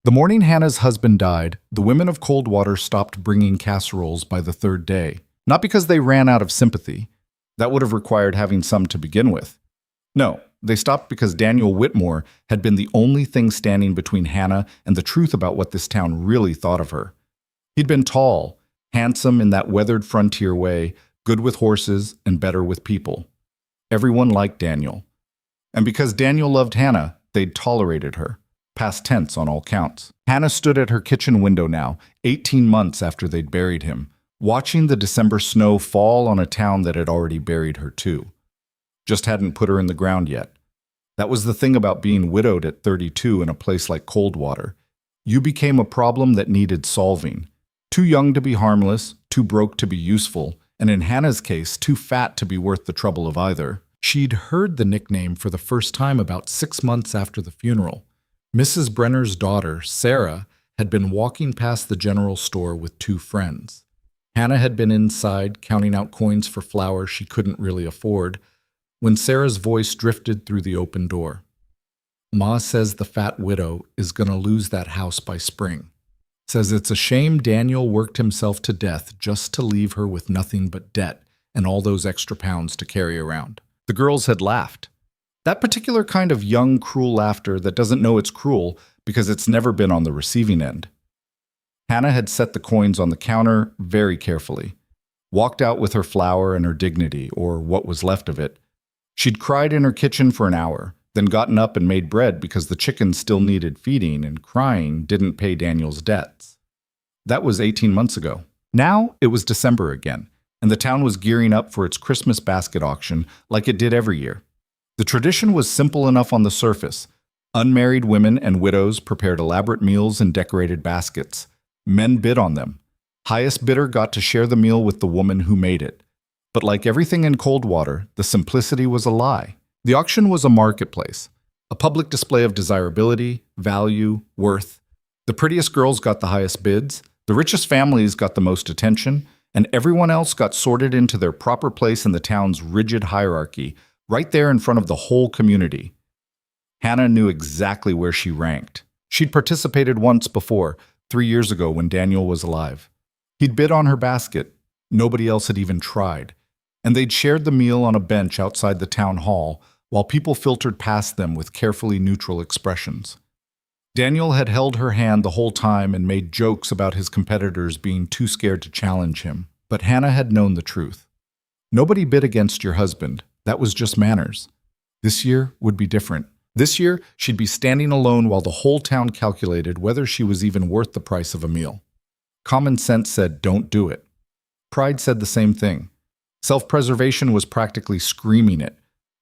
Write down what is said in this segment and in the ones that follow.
The morning Hannah's husband died, the women of Coldwater stopped bringing casseroles by the third day. Not because they ran out of sympathy. That would have required having some to begin with. No, they stopped because Daniel Whitmore had been the only thing standing between Hannah and the truth about what this town really thought of her. He'd been tall, handsome in that weathered frontier way, good with horses and better with people. Everyone liked Daniel. And because Daniel loved Hannah, they'd tolerated her. Past tense on all counts. Hannah stood at her kitchen window now, 18 months after they'd buried him, watching the December snow fall on a town that had already buried her too. Just hadn't put her in the ground yet. That was the thing about being widowed at 32 in a place like Coldwater. You became a problem that needed solving. Too young to be harmless, too broke to be useful, and in Hannah's case, too fat to be worth the trouble of either. She'd heard the nickname for the first time about 6 months after the funeral. Mrs. Brenner's daughter, Sarah, had been walking past the general store with two friends. Hannah had been inside, counting out coins for flour she couldn't really afford, when Sarah's voice drifted through the open door. Ma says the fat widow is going to lose that house by spring. Says it's a shame Daniel worked himself to death just to leave her with nothing but debt and all those extra pounds to carry around. The girls had laughed. That particular kind of young, cruel laughter that doesn't know it's cruel because it's never been on the receiving end. Hannah had set the coins on the counter very carefully, walked out with her flour and her dignity, or what was left of it. She'd cried in her kitchen for an hour, then gotten up and made bread because the chickens still needed feeding, and crying didn't pay Daniel's debts. That was 18 months ago. Now it was December again, and the town was gearing up for its Christmas basket auction like it did every year. The tradition was simple enough on the surface. Unmarried women and widows prepared elaborate meals in decorated baskets. Men bid on them. Highest bidder got to share the meal with the woman who made it. But like everything in Coldwater, the simplicity was a lie. The auction was a marketplace, a public display of desirability, value, worth. The prettiest girls got the highest bids, the richest families got the most attention, and everyone else got sorted into their proper place in the town's rigid hierarchy, right there in front of the whole community. Hannah knew exactly where she ranked. She'd participated once before, 3 years ago when Daniel was alive. He'd bid on her basket. Nobody else had even tried. And they'd shared the meal on a bench outside the town hall while people filtered past them with carefully neutral expressions. Daniel had held her hand the whole time and made jokes about his competitors being too scared to challenge him. But Hannah had known the truth. Nobody bid against your husband. That was just manners. This year would be different. This year, she'd be standing alone while the whole town calculated whether she was even worth the price of a meal. Common sense said, don't do it. Pride said the same thing. Self-preservation was practically screaming it.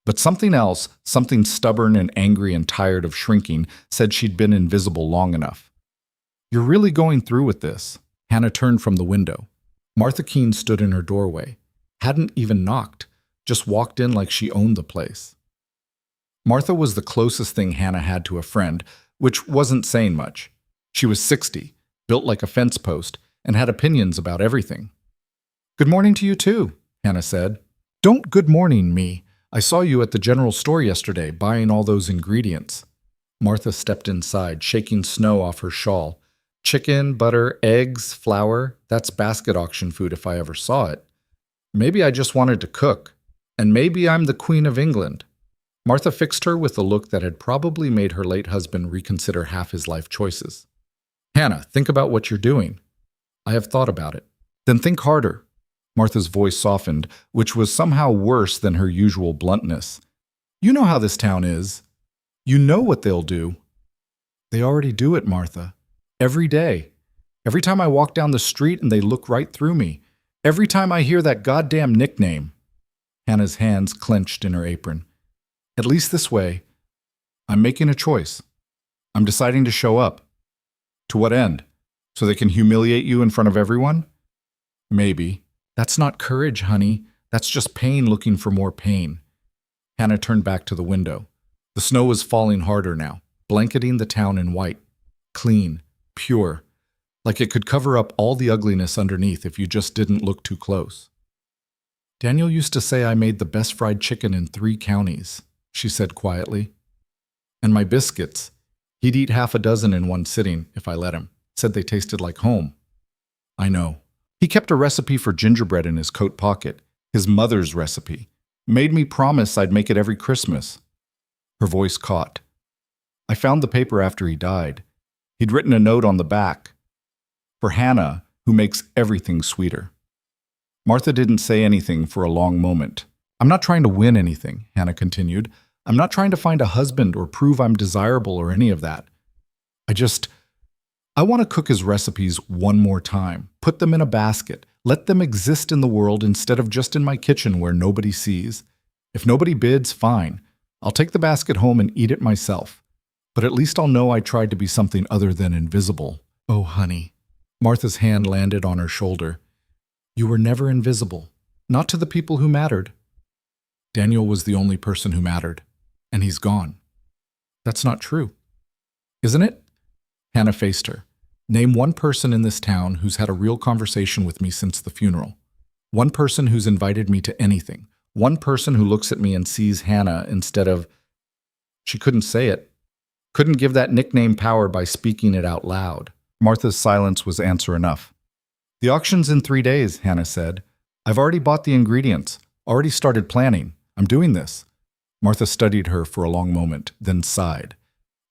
But something else, something stubborn and angry and tired of shrinking, said she'd been invisible long enough. You're really going through with this? Hannah turned from the window. Martha Keene stood in her doorway. Hadn't even knocked. Just walked in like she owned the place. Martha was the closest thing Hannah had to a friend, which wasn't saying much. She was 60, built like a fence post, and had opinions about everything. Good morning to you too, Hannah said. Don't good morning me. I saw you at the general store yesterday buying all those ingredients. Martha stepped inside, shaking snow off her shawl. Chicken, butter, eggs, flour, that's basket auction food if I ever saw it. Maybe I just wanted to cook. And maybe I'm the Queen of England. Martha fixed her with a look that had probably made her late husband reconsider half his life choices. Hannah, think about what you're doing. I have thought about it. Then think harder. Martha's voice softened, which was somehow worse than her usual bluntness. You know how this town is. You know what they'll do. They already do it, Martha. Every day. Every time I walk down the street and they look right through me. Every time I hear that goddamn nickname. Hannah's hands clenched in her apron. At least this way, I'm making a choice. I'm deciding to show up. To what end? So they can humiliate you in front of everyone? Maybe. That's not courage, honey. That's just pain looking for more pain. Hannah turned back to the window. The snow was falling harder now, blanketing the town in white. Clean, pure, like it could cover up all the ugliness underneath if you just didn't look too close. Daniel used to say I made the best fried chicken in 3 counties, she said quietly. And my biscuits. He'd eat half a dozen in one sitting if I let him. Said they tasted like home. I know. He kept a recipe for gingerbread in his coat pocket, his mother's recipe. Made me promise I'd make it every Christmas. Her voice caught. I found the paper after he died. He'd written a note on the back. For Hannah, who makes everything sweeter. Martha didn't say anything for a long moment. I'm not trying to win anything, Hannah continued. I'm not trying to find a husband or prove I'm desirable or any of that. I want to cook his recipes one more time, put them in a basket, let them exist in the world instead of just in my kitchen where nobody sees. If nobody bids, fine. I'll take the basket home and eat it myself. But at least I'll know I tried to be something other than invisible. Oh, honey. Martha's hand landed on her shoulder. You were never invisible. Not to the people who mattered. Daniel was the only person who mattered. And he's gone. That's not true. Isn't it? Hannah faced her. Name one person in this town who's had a real conversation with me since the funeral. One person who's invited me to anything. One person who looks at me and sees Hannah instead of... She couldn't say it. Couldn't give that nickname power by speaking it out loud. Martha's silence was answer enough. The auction's in 3 days, Hannah said. I've already bought the ingredients. Already started planning. I'm doing this. Martha studied her for a long moment, then sighed.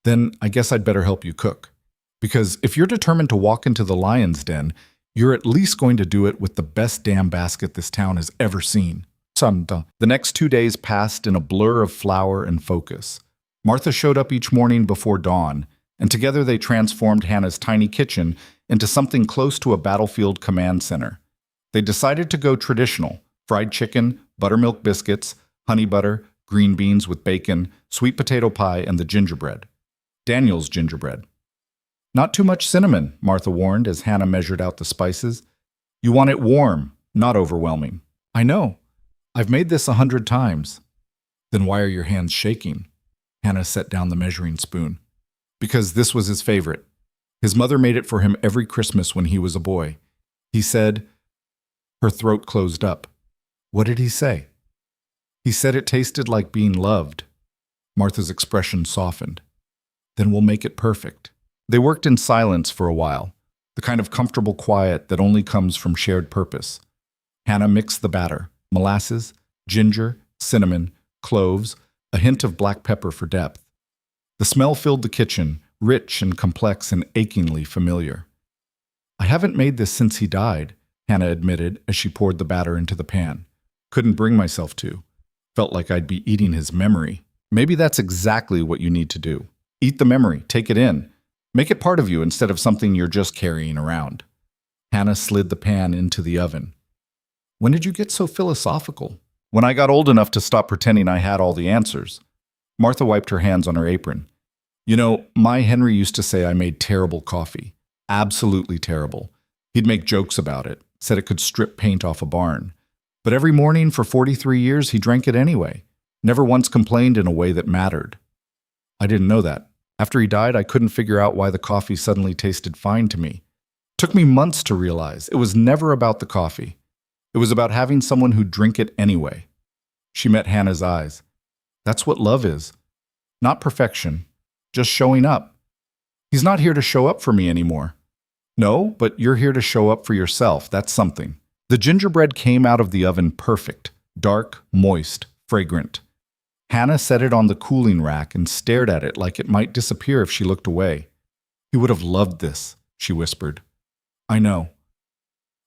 Then I guess I'd better help you cook. Because if you're determined to walk into the lion's den, you're at least going to do it with the best damn basket this town has ever seen. The next 2 days passed in a blur of flour and focus. Martha showed up each morning before dawn, and together they transformed Hannah's tiny kitchen into something close to a battlefield command center. They decided to go traditional: fried chicken, buttermilk biscuits, honey butter, green beans with bacon, sweet potato pie, and the gingerbread. Daniel's gingerbread. Not too much cinnamon, Martha warned as Hannah measured out the spices. You want it warm, not overwhelming. I know. I've made this 100 times. Then why are your hands shaking? Hannah set down the measuring spoon. Because this was his favorite. His mother made it for him every Christmas when he was a boy. He said... Her throat closed up. What did he say? He said it tasted like being loved. Martha's expression softened. Then we'll make it perfect. They worked in silence for a while, the kind of comfortable quiet that only comes from shared purpose. Hannah mixed the batter: molasses, ginger, cinnamon, cloves, a hint of black pepper for depth. The smell filled the kitchen, rich and complex and achingly familiar. I haven't made this since he died, Hannah admitted as she poured the batter into the pan. Couldn't bring myself to. Felt like I'd be eating his memory. Maybe that's exactly what you need to do. Eat the memory, take it in. Make it part of you instead of something you're just carrying around. Hannah slid the pan into the oven. When did you get so philosophical? When I got old enough to stop pretending I had all the answers. Martha wiped her hands on her apron. You know, my Henry used to say I made terrible coffee. Absolutely terrible. He'd make jokes about it, said it could strip paint off a barn. But every morning for 43 years he drank it anyway. Never once complained in a way that mattered. I didn't know that. After he died, I couldn't figure out why the coffee suddenly tasted fine to me. Took me months to realize it was never about the coffee. It was about having someone who'd drink it anyway. She met Hannah's eyes. That's what love is. Not perfection, just showing up. He's not here to show up for me anymore. No, but you're here to show up for yourself. That's something. The gingerbread came out of the oven perfect, dark, moist, fragrant. Hannah set it on the cooling rack and stared at it like it might disappear if she looked away. He would have loved this, she whispered. I know.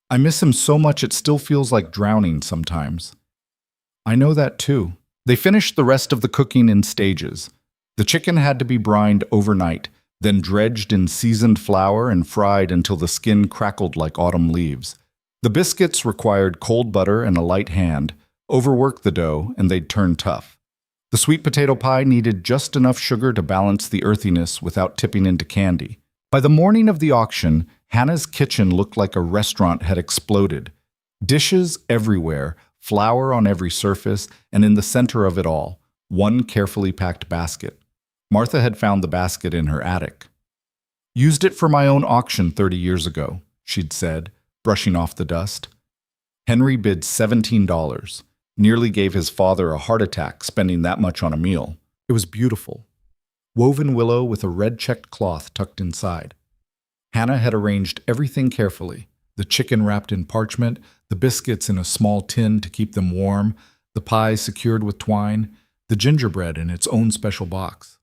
I miss him so much it still feels like drowning sometimes. I know that too. They finished the rest of the cooking in stages. The chicken had to be brined overnight, then dredged in seasoned flour and fried until the skin crackled like autumn leaves. The biscuits required cold butter and a light hand. Overwork the dough and they'd turn tough. The sweet potato pie needed just enough sugar to balance the earthiness without tipping into candy. By the morning of the auction, Hannah's kitchen looked like a restaurant had exploded. Dishes everywhere, flour on every surface, and in the center of it all, one carefully packed basket. Martha had found the basket in her attic. Used it for my own auction 30 years ago, she'd said, brushing off the dust. Henry bid $17. Nearly gave his father a heart attack spending that much on a meal. It was beautiful. woven willow with a red-checked cloth tucked inside. Hannah had arranged everything carefully: the chicken wrapped in parchment, the biscuits in a small tin to keep them warm, the pie secured with twine, the gingerbread in its own special box.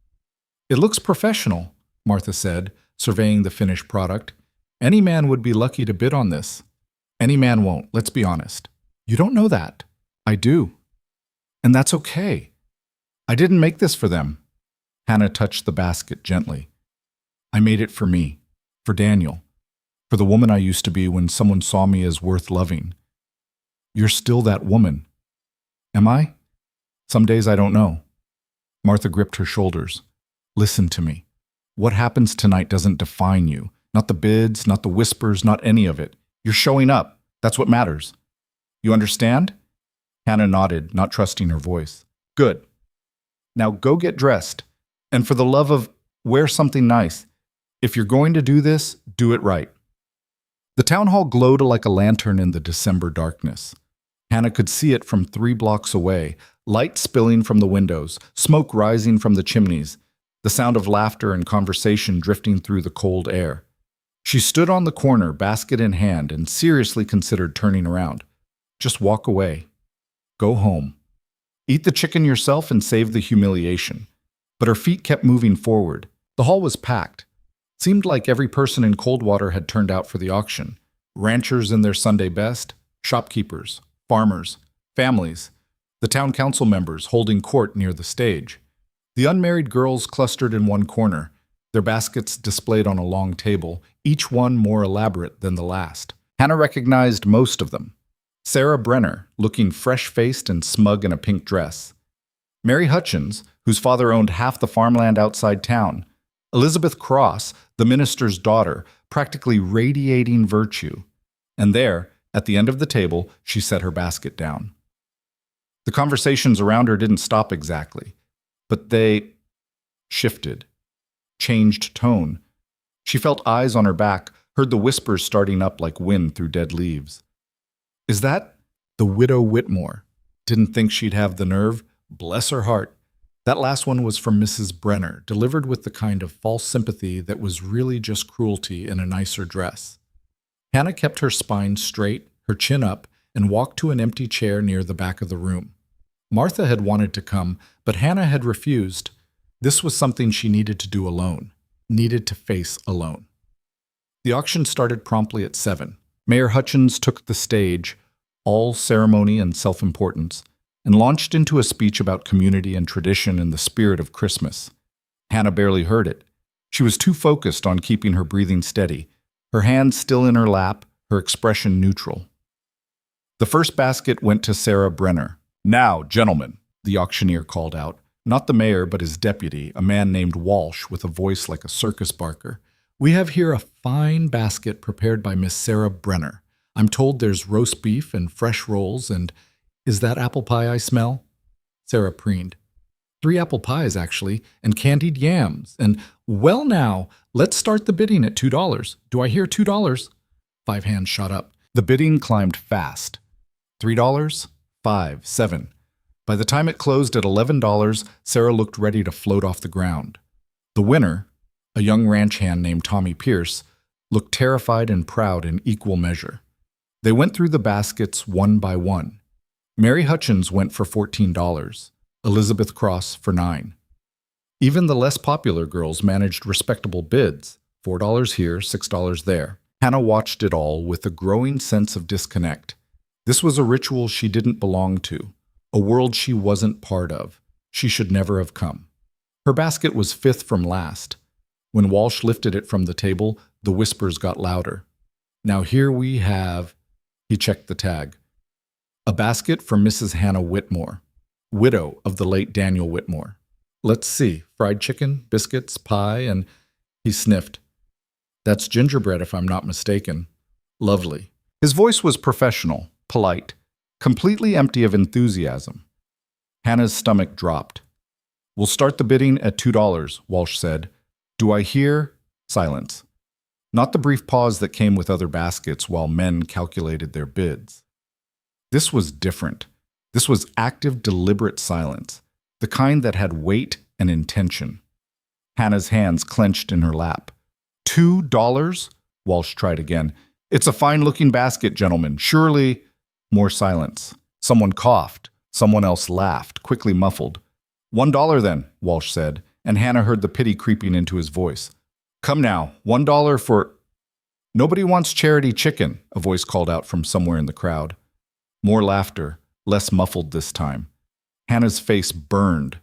"It looks professional," Martha said, surveying the finished product. "Any man would be lucky to bid on this." "Any man won't, let's be honest." "You don't know that." "I do. And that's okay. I didn't make this for them." Hannah touched the basket gently. "I made it for me, for Daniel, for the woman I used to be when someone saw me as worth loving." "You're still that woman." "Am I? Some days I don't know." Martha gripped her shoulders. "Listen to me. What happens tonight doesn't define you. Not the bids, not the whispers, not any of it. You're showing up. That's what matters. You understand?" Hannah nodded, not trusting her voice. "Good. Now go get dressed. And for the love of, wear something nice. If you're going to do this, do it right." The town hall glowed like a lantern in the December darkness. Hannah could see it from 3 blocks away, light spilling from the windows, smoke rising from the chimneys, the sound of laughter and conversation drifting through the cold air. She stood on the corner, basket in hand, and seriously considered turning around. Just walk away. Go home. Eat the chicken yourself and save the humiliation. But her feet kept moving forward. The hall was packed. Seemed like every person in Coldwater had turned out for the auction. Ranchers in their Sunday best, shopkeepers, farmers, families, the town council members holding court near the stage. The unmarried girls clustered in one corner, their baskets displayed on a long table, each one more elaborate than the last. Hannah recognized most of them. Sarah Brenner, looking fresh-faced and smug in a pink dress. Mary Hutchins, whose father owned half the farmland outside town. Elizabeth Cross, the minister's daughter, practically radiating virtue. And there, at the end of the table, she set her basket down. The conversations around her didn't stop exactly, but they shifted, changed tone. She felt eyes on her back, heard the whispers starting up like wind through dead leaves. "Is that the widow Whitmore? Didn't think she'd have the nerve. Bless her heart." That last one was from Mrs. Brenner, delivered with the kind of false sympathy that was really just cruelty in a nicer dress. Hannah kept her spine straight, her chin up, and walked to an empty chair near the back of the room. Martha had wanted to come, but Hannah had refused. This was something she needed to do alone, needed to face alone. The auction started promptly at 7. Mayor Hutchins took the stage, all ceremony and self-importance, and launched into a speech about community and tradition and the spirit of Christmas. Hannah barely heard it. She was too focused on keeping her breathing steady, her hands still in her lap, her expression neutral. The first basket went to Sarah Brenner. "Now, gentlemen," the auctioneer called out, not the mayor but his deputy, a man named Walsh with a voice like a circus barker. "We have here a fine basket prepared by Miss Sarah Brenner. I'm told there's roast beef and fresh rolls and, is that apple pie I smell?" Sarah preened. 3 apple pies, actually, and candied yams, and, well now, let's start the bidding at $2. Do I hear $2? 5 hands shot up. The bidding climbed fast. $3, 5, 7. By the time it closed at $11, Sarah looked ready to float off the ground. The winner, a young ranch hand named Tommy Pierce, looked terrified and proud in equal measure. They went through the baskets one by one. Mary Hutchins went for $14, Elizabeth Cross for $9. Even the less popular girls managed respectable bids, $4 here, $6 there. Hannah watched it all with a growing sense of disconnect. This was a ritual she didn't belong to, a world she wasn't part of. She should never have come. Her basket was 5th from last. When Walsh lifted it from the table, the whispers got louder. "Now here we have," he checked the tag, "a basket for Mrs. Hannah Whitmore, widow of the late Daniel Whitmore. Let's see, fried chicken, biscuits, pie, and..." He sniffed. "That's gingerbread if I'm not mistaken. Lovely." His voice was professional, polite, completely empty of enthusiasm. Hannah's stomach dropped. "We'll start the bidding at $2, Walsh said. "Do I hear..." Silence. Not the brief pause that came with other baskets while men calculated their bids. This was different. This was active, deliberate silence, the kind that had weight and intention. Hannah's hands clenched in her lap. $2? Walsh tried again. It's a fine-looking basket, gentlemen. Surely... More silence. Someone coughed. Someone else laughed, quickly muffled. $1 then, Walsh said, and Hannah heard the pity creeping into his voice. Come now, $1 for... Nobody wants charity chicken, a voice called out from somewhere in the crowd. More laughter, less muffled this time. Hannah's face burned.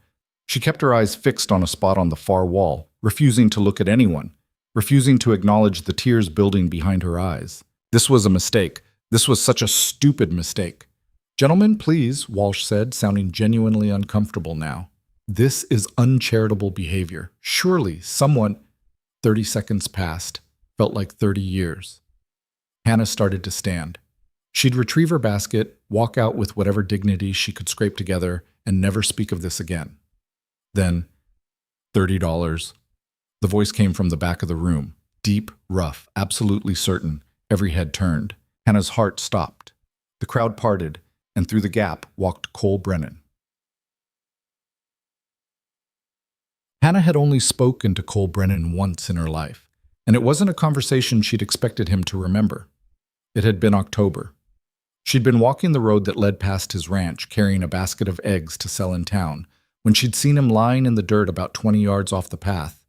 She kept her eyes fixed on a spot on the far wall, refusing to look at anyone, refusing to acknowledge the tears building behind her eyes. This was a mistake. This was such a stupid mistake. Gentlemen, please, Walsh said, sounding genuinely uncomfortable now. This is uncharitable behavior. Surely someone... 30 seconds passed. Felt like 30 years. Hannah started to stand. She'd retrieve her basket, walk out with whatever dignity she could scrape together, and never speak of this again. Then, $30. The voice came from the back of the room. Deep, rough, absolutely certain. Every head turned. Hannah's heart stopped. The crowd parted, and through the gap walked Cole Brennan. Hannah had only spoken to Cole Brennan once in her life, and it wasn't a conversation she'd expected him to remember. It had been October. She'd been walking the road that led past his ranch, carrying a basket of eggs to sell in town, when she'd seen him lying in the dirt about 20 yards off the path.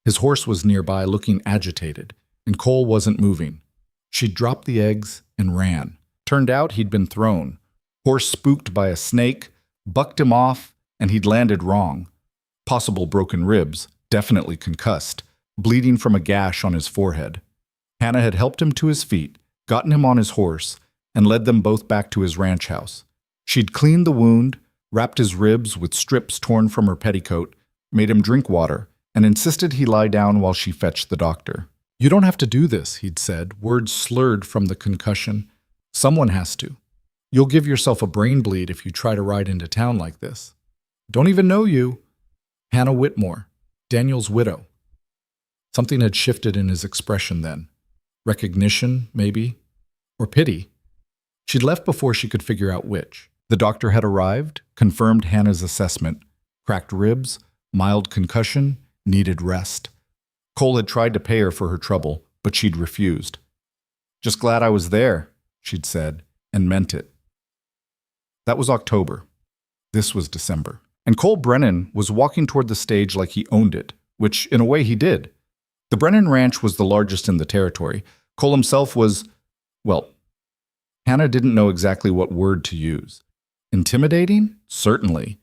His horse was nearby, looking agitated, and Cole wasn't moving. She'd dropped the eggs and ran. Turned out he'd been thrown. Horse spooked by a snake, bucked him off, and he'd landed wrong. Possible broken ribs, definitely concussed, bleeding from a gash on his forehead. Hannah had helped him to his feet, gotten him on his horse, and led them both back to his ranch house. She'd cleaned the wound, wrapped his ribs with strips torn from her petticoat, made him drink water, and insisted he lie down while she fetched the doctor. You don't have to do this, he'd said, words slurred from the concussion. Someone has to. You'll give yourself a brain bleed if you try to ride into town like this. Don't even know you. Hannah Whitmore, Daniel's widow. Something had shifted in his expression then. Recognition, maybe, or pity. She'd left before she could figure out which. The doctor had arrived, confirmed Hannah's assessment. Cracked ribs, mild concussion, needed rest. Cole had tried to pay her for her trouble, but she'd refused. Just glad I was there, she'd said, and meant it. That was October. This was December. And Cole Brennan was walking toward the stage like he owned it, which, in a way, he did. The Brennan Ranch was the largest in the territory. Cole himself was, well, Hannah didn't know exactly what word to use. Intimidating? Certainly.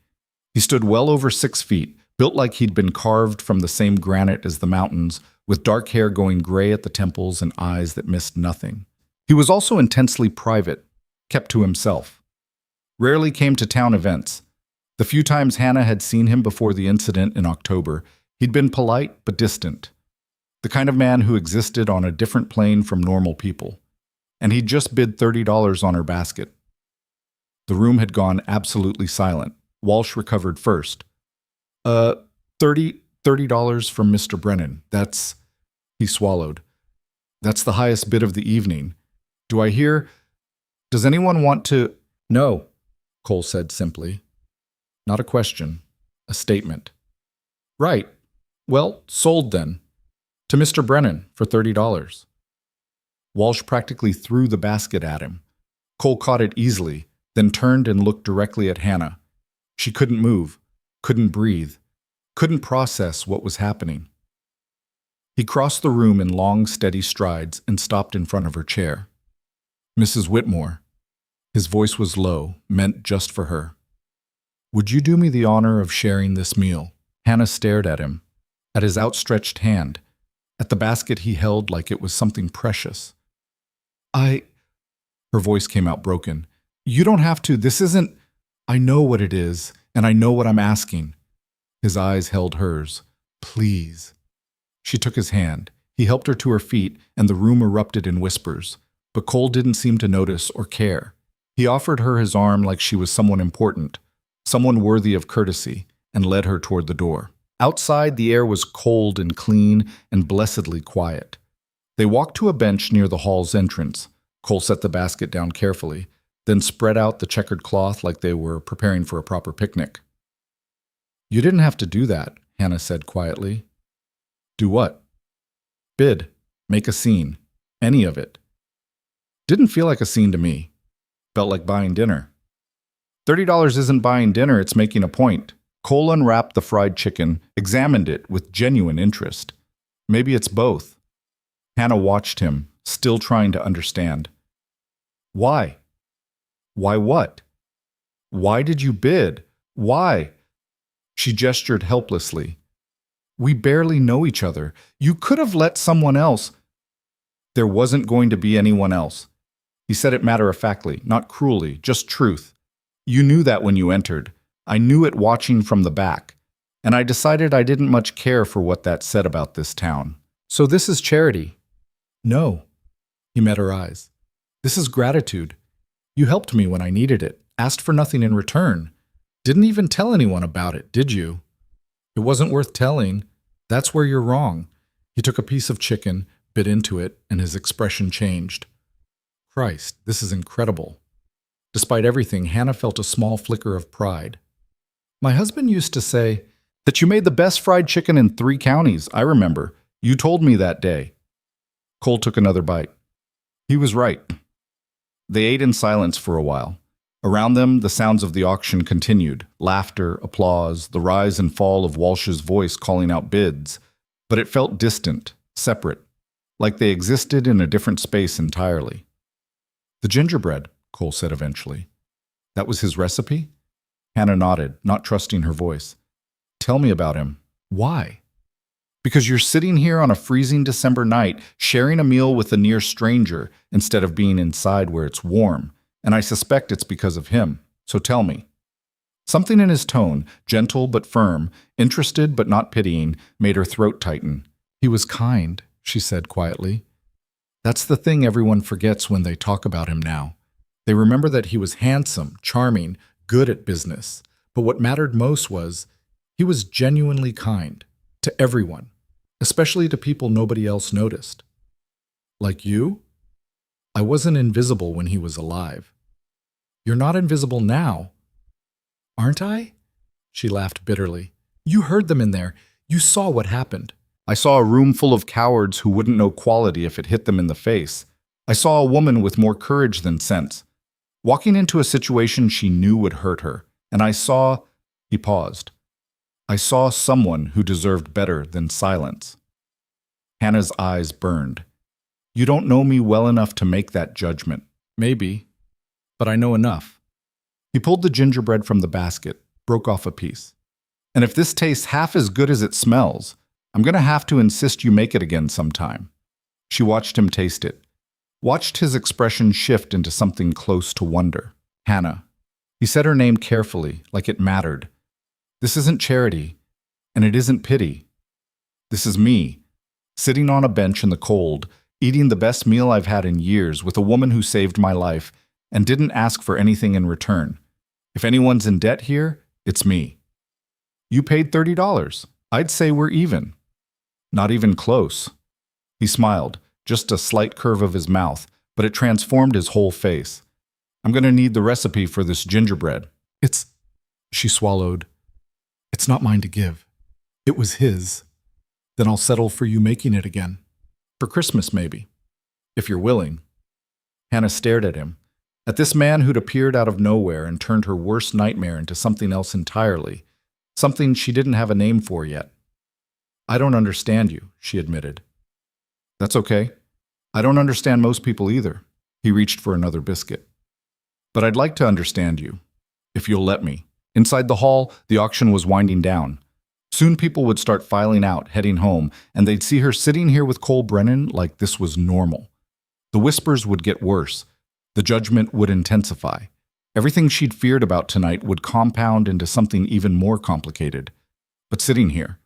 He stood well over 6 feet, built like he'd been carved from the same granite as the mountains, with dark hair going gray at the temples and eyes that missed nothing. He was also intensely private, kept to himself. Rarely came to town events. The few times Hannah had seen him before the incident in October, he'd been polite but distant. The kind of man who existed on a different plane from normal people. And he'd just bid $30 on her basket. The room had gone absolutely silent. Walsh recovered first. $30 from Mr. Brennan. That's... He swallowed. That's the highest bid of the evening. Do I hear... Does anyone want to... No, Cole said simply. Not a question. A statement. Right. Well, sold then. To Mr. Brennan for $30. Walsh practically threw the basket at him. Cole caught it easily, then turned and looked directly at Hannah. She couldn't move, couldn't breathe, couldn't process what was happening. He crossed the room in long, steady strides and stopped in front of her chair. Mrs. Whitmore. His voice was low, meant just for her. Would you do me the honor of sharing this meal? Hannah stared at him, at his outstretched hand, at the basket he held like it was something precious. Her voice came out broken. You don't have to. This isn't... I know what it is, and I know what I'm asking. His eyes held hers. Please. She took his hand. He helped her to her feet, and the room erupted in whispers. But Cole didn't seem to notice or care. He offered her his arm like she was someone important, someone worthy of courtesy, and led her toward the door. Outside, the air was cold and clean and blessedly quiet. They walked to a bench near the hall's entrance. Cole set the basket down carefully, then spread out the checkered cloth like they were preparing for a proper picnic. You didn't have to do that, Hannah said quietly. Do what? Bid. Make a scene. Any of it. Didn't feel like a scene to me. Felt like buying dinner. $30 isn't buying dinner, it's making a point. Cole unwrapped the fried chicken, examined it with genuine interest. Maybe it's both. Hannah watched him, still trying to understand. Why? Why what? Why did you bid? Why? She gestured helplessly. We barely know each other. You could have let someone else. There wasn't going to be anyone else. He said it matter-of-factly, not cruelly, just truth. You knew that when you entered. I knew it watching from the back. And I decided I didn't much care for what that said about this town. So this is charity. No. He met her eyes. This is gratitude. You helped me when I needed it, asked for nothing in return. Didn't even tell anyone about it, did you? It wasn't worth telling. That's where you're wrong. He took a piece of chicken, bit into it, and his expression changed. Christ, this is incredible. Despite everything, Hannah felt a small flicker of pride. My husband used to say that you made the best fried chicken in 3 counties, I remember. You told me that day. Cole took another bite. He was right. They ate in silence for a while. Around them, the sounds of the auction continued. Laughter, applause, the rise and fall of Walsh's voice calling out bids. But it felt distant, separate, like they existed in a different space entirely. The gingerbread, Cole said eventually. That was his recipe? Hannah nodded, not trusting her voice. Tell me about him. Why? Because you're sitting here on a freezing December night, sharing a meal with a near stranger, instead of being inside where it's warm, and I suspect it's because of him. So tell me. Something in his tone, gentle but firm, interested but not pitying, made her throat tighten. He was kind, she said quietly. That's the thing everyone forgets when they talk about him now. They remember that he was handsome, charming, good at business. But what mattered most was he was genuinely kind to everyone, especially to people nobody else noticed. Like you? I wasn't invisible when he was alive. You're not invisible now. Aren't I? She laughed bitterly. You heard them in there. You saw what happened. I saw a room full of cowards who wouldn't know quality if it hit them in the face. I saw a woman with more courage than sense, walking into a situation she knew would hurt her. And I saw, he paused, I saw someone who deserved better than silence. Hannah's eyes burned. You don't know me well enough to make that judgment. Maybe, but I know enough. He pulled the gingerbread from the basket, broke off a piece. And if this tastes half as good as it smells, I'm going to have to insist you make it again sometime. She watched him taste it, watched his expression shift into something close to wonder. Hannah. He said her name carefully, like it mattered. This isn't charity, and it isn't pity. This is me, sitting on a bench in the cold, eating the best meal I've had in years with a woman who saved my life and didn't ask for anything in return. If anyone's in debt here, it's me. You paid $30. I'd say we're even. Not even close. He smiled, just a slight curve of his mouth, but it transformed his whole face. I'm going to need the recipe for this gingerbread. She swallowed. It's not mine to give. It was his. Then I'll settle for you making it again. For Christmas, maybe. If you're willing. Hannah stared at him. At this man who'd appeared out of nowhere and turned her worst nightmare into something else entirely. Something she didn't have a name for yet. I don't understand you, she admitted. That's okay. I don't understand most people either. He reached for another biscuit. But I'd like to understand you, if you'll let me. Inside the hall, the auction was winding down. Soon people would start filing out, heading home, and they'd see her sitting here with Cole Brennan like this was normal. The whispers would get worse. The judgment would intensify. Everything she'd feared about tonight would compound into something even more complicated. But sitting here,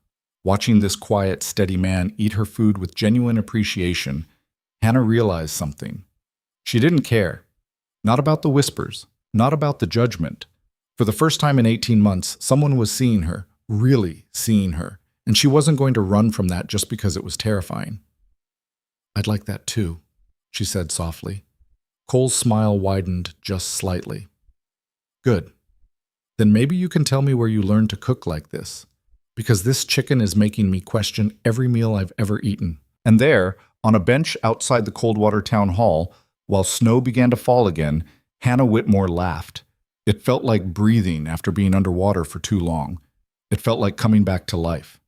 watching this quiet, steady man eat her food with genuine appreciation, Hannah realized something. She didn't care. Not about the whispers, not about the judgment. For the first time in 18 months, someone was seeing her, really seeing her, and she wasn't going to run from that just because it was terrifying. I'd like that too, she said softly. Cole's smile widened just slightly. Good. Then maybe you can tell me where you learned to cook like this. Because this chicken is making me question every meal I've ever eaten. And there, on a bench outside the Coldwater Town Hall, while snow began to fall again, Hannah Whitmore laughed. It felt like breathing after being underwater for too long. It felt like coming back to life.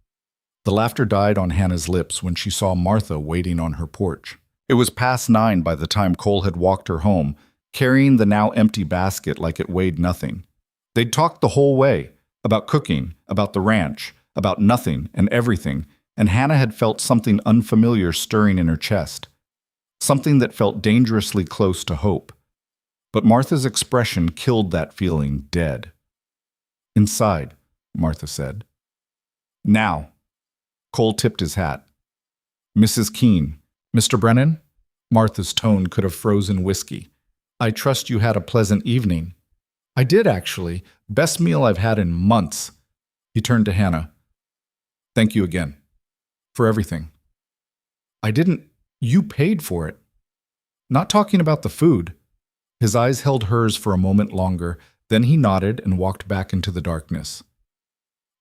The laughter died on Hannah's lips when she saw Martha waiting on her porch. It was past 9 by the time Cole had walked her home, carrying the now empty basket like it weighed nothing. They'd talked the whole way, about cooking, about the ranch, about nothing and everything, and Hannah had felt something unfamiliar stirring in her chest, something that felt dangerously close to hope. But Martha's expression killed that feeling dead. "Inside," Martha said. "Now." Cole tipped his hat. "Mrs. Keene, Mr. Brennan?" Martha's tone could have frozen whiskey. "I trust you had a pleasant evening." "I did, actually. Best meal I've had in months." He turned to Hannah. "Thank you again. For everything." "I didn't. You paid for it." "Not talking about the food." His eyes held hers for a moment longer, then he nodded and walked back into the darkness.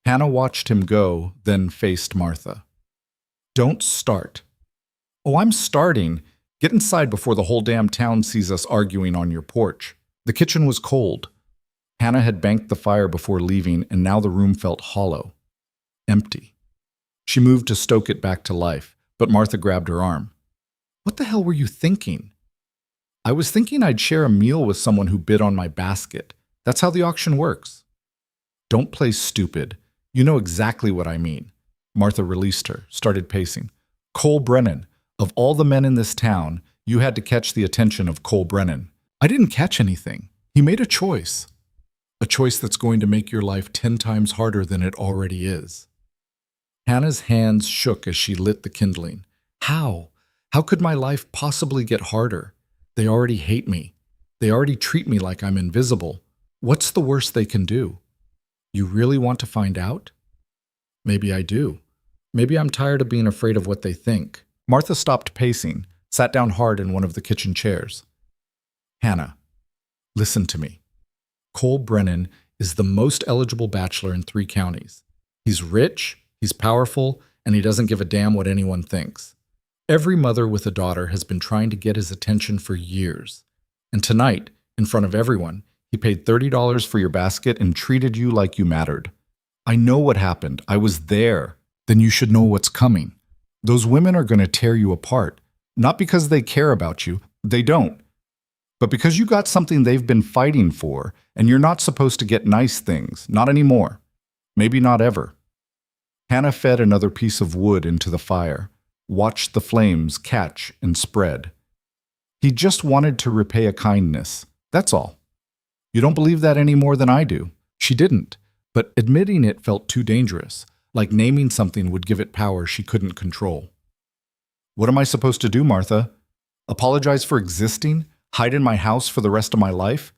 Hannah watched him go, then faced Martha. "Don't start." "Oh, I'm starting. Get inside before the whole damn town sees us arguing on your porch." The kitchen was cold. Hannah had banked the fire before leaving, and now the room felt hollow, empty. She moved to stoke it back to life, but Martha grabbed her arm. "What the hell were you thinking?" "I was thinking I'd share a meal with someone who bid on my basket. That's how the auction works." "Don't play stupid. You know exactly what I mean." Martha released her, started pacing. "Cole Brennan, of all the men in this town, you had to catch the attention of Cole Brennan." "I didn't catch anything. He made a choice. A choice that's going to make your life 10 times harder than it already is." Hannah's hands shook as she lit the kindling. "How? How could my life possibly get harder? They already hate me. They already treat me like I'm invisible. What's the worst they can do?" "You really want to find out?" "Maybe I do. Maybe I'm tired of being afraid of what they think." Martha stopped pacing, sat down hard in one of the kitchen chairs. "Hannah, listen to me. Cole Brennan is the most eligible bachelor in 3 counties. He's rich, he's powerful, and he doesn't give a damn what anyone thinks. Every mother with a daughter has been trying to get his attention for years. And tonight, in front of everyone, he paid $30 for your basket and treated you like you mattered. I know what happened. I was there. Then you should know what's coming. Those women are going to tear you apart. Not because they care about you. They don't. But because you got something they've been fighting for, and you're not supposed to get nice things. Not anymore. Maybe not ever." Hannah fed another piece of wood into the fire, watched the flames catch and spread. "He just wanted to repay a kindness. That's all. You don't believe that any more than I do." She didn't, but admitting it felt too dangerous, like naming something would give it power she couldn't control. "What am I supposed to do, Martha? Apologize for existing? Hide in my house for the rest of my life?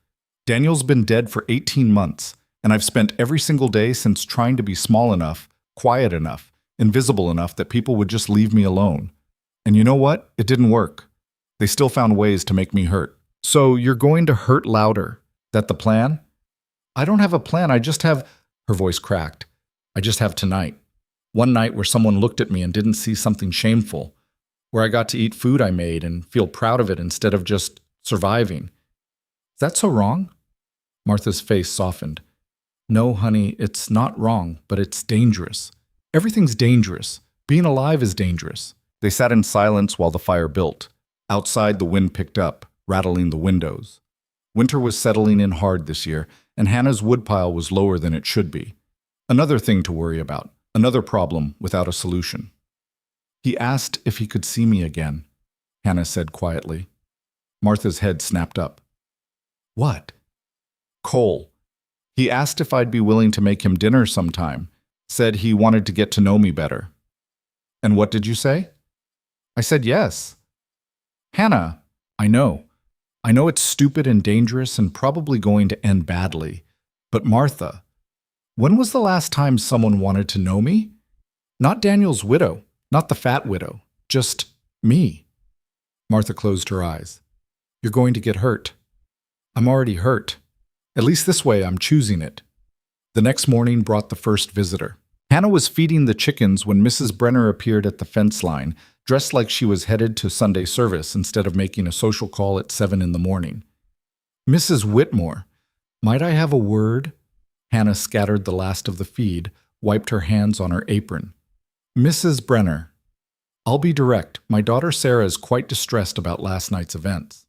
Daniel's been dead for 18 months, and I've spent every single day since trying to be small enough, quiet enough, invisible enough that people would just leave me alone. And you know what? It didn't work. They still found ways to make me hurt. So you're going to hurt louder. That the plan?" "I don't have a plan. I just have—" Her voice cracked. "I just have tonight. One night where someone looked at me and didn't see something shameful. Where I got to eat food I made and feel proud of it instead of just surviving. Is that so wrong?" Martha's face softened. "No, honey, it's not wrong, but it's dangerous. Everything's dangerous. Being alive is dangerous." They sat in silence while the fire built. Outside, the wind picked up, rattling the windows. Winter was settling in hard this year, and Hannah's woodpile was lower than it should be. Another thing to worry about, another problem without a solution. "He asked if he could see me again," Hannah said quietly. Martha's head snapped up. "What?" "Cole. He asked if I'd be willing to make him dinner sometime. Said he wanted to get to know me better." "And what did you say?" "I said yes." "Hannah, I know. I know it's stupid and dangerous and probably going to end badly. But Martha, when was the last time someone wanted to know me? Not Daniel's widow, not the fat widow, just me." Martha closed her eyes. "You're going to get hurt. I'm already hurt. At least this way I'm choosing it." The next morning brought the first visitor. Hannah was feeding the chickens when Mrs. Brenner appeared at the fence line, dressed like she was headed to Sunday service instead of making a social call at 7 in the morning. "Mrs. Whitmore, might I have a word?" Hannah scattered the last of the feed, wiped her hands on her apron. "Mrs. Brenner, I'll be direct. My daughter Sarah is quite distressed about last night's events."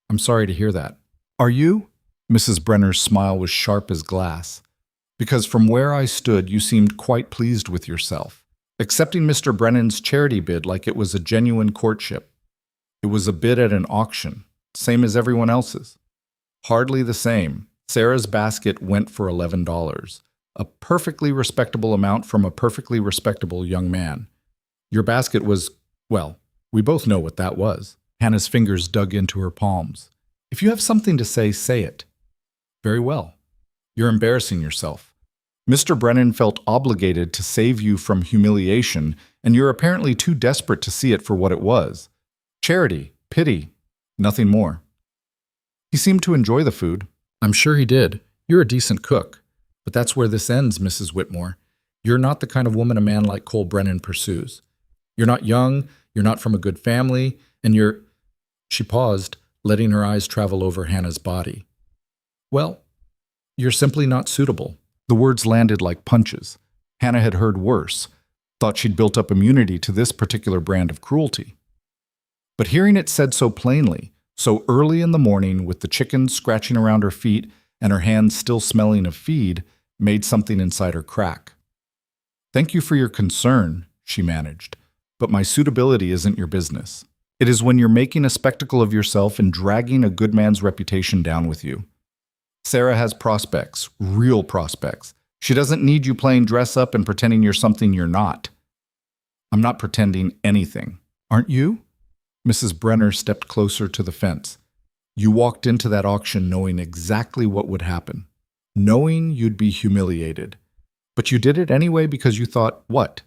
"I'm sorry to hear that." "Are you?" Mrs. Brenner's smile was sharp as glass. "Because from where I stood, you seemed quite pleased with yourself, accepting Mr. Brennan's charity bid like it was a genuine courtship. It was a bid at an auction, same as everyone else's." "Hardly the same. Sarah's basket went for $11, a perfectly respectable amount from a perfectly respectable young man. Your basket was, well, we both know what that was." Hannah's fingers dug into her palms. "If you have something to say, say it." "Very well. You're embarrassing yourself. Mr. Brennan felt obligated to save you from humiliation, and you're apparently too desperate to see it for what it was. Charity, pity, nothing more." "He seemed to enjoy the food." "I'm sure he did. You're a decent cook. But that's where this ends, Mrs. Whitmore. You're not the kind of woman a man like Cole Brennan pursues. You're not young, you're not from a good family, and you're—" She paused, letting her eyes travel over Hannah's body. "Well, you're simply not suitable." The words landed like punches. Hannah had heard worse, thought she'd built up immunity to this particular brand of cruelty. But hearing it said so plainly, so early in the morning, with the chickens scratching around her feet and her hands still smelling of feed, made something inside her crack. "Thank you for your concern," she managed, "but my suitability isn't your business. It is when you're making a spectacle of yourself and dragging a good man's reputation down with you. Sarah has prospects, real prospects. She doesn't need you playing dress up and pretending you're something you're not." "I'm not pretending anything." "Aren't you?" Mrs. Brenner stepped closer to the fence. "You walked into that auction knowing exactly what would happen, knowing you'd be humiliated. But you did it anyway because you thought, what?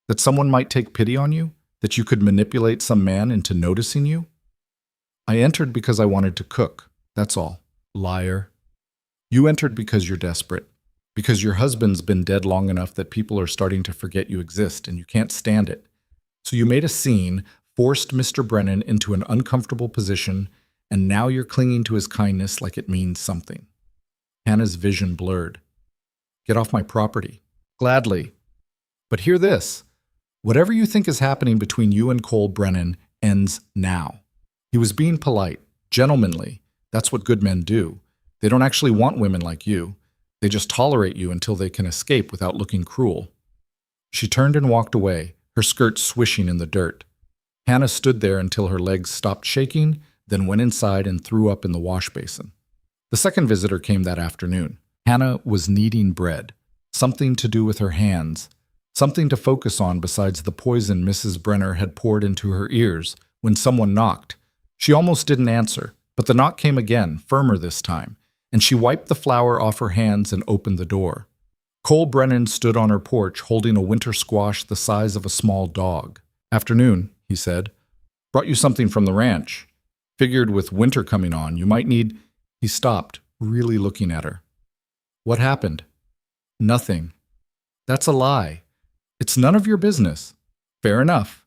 That someone might take pity on you? That you could manipulate some man into noticing you?" "I entered because I wanted to cook, that's all." "Liar." "You entered because you're desperate. Because your husband's been dead long enough that people are starting to forget you exist and you can't stand it. So you made a scene, forced Mr. Brennan into an uncomfortable position, and now you're clinging to his kindness like it means something." Hannah's vision blurred. "Get off my property." "Gladly. But hear this. Whatever you think is happening between you and Cole Brennan ends now." He was being polite, gentlemanly. That's what good men do. They don't actually want women like you. They just tolerate you until they can escape without looking cruel. She turned and walked away, her skirt swishing in the dirt. Hannah stood there until her legs stopped shaking, then went inside and threw up in the wash basin. The second visitor came that afternoon. Hannah was kneading bread, something to do with her hands, something to focus on besides the poison Mrs. Brenner had poured into her ears, when someone knocked. She almost didn't answer, but the knock came again, firmer this time, and she wiped the flour off her hands and opened the door. Cole Brennan stood on her porch holding a winter squash the size of a small dog. "Afternoon," he said. "Brought you something from the ranch. Figured with winter coming on, you might need—" He stopped, really looking at her. "What happened?" "Nothing." "That's a lie. It's none of your business." "Fair enough."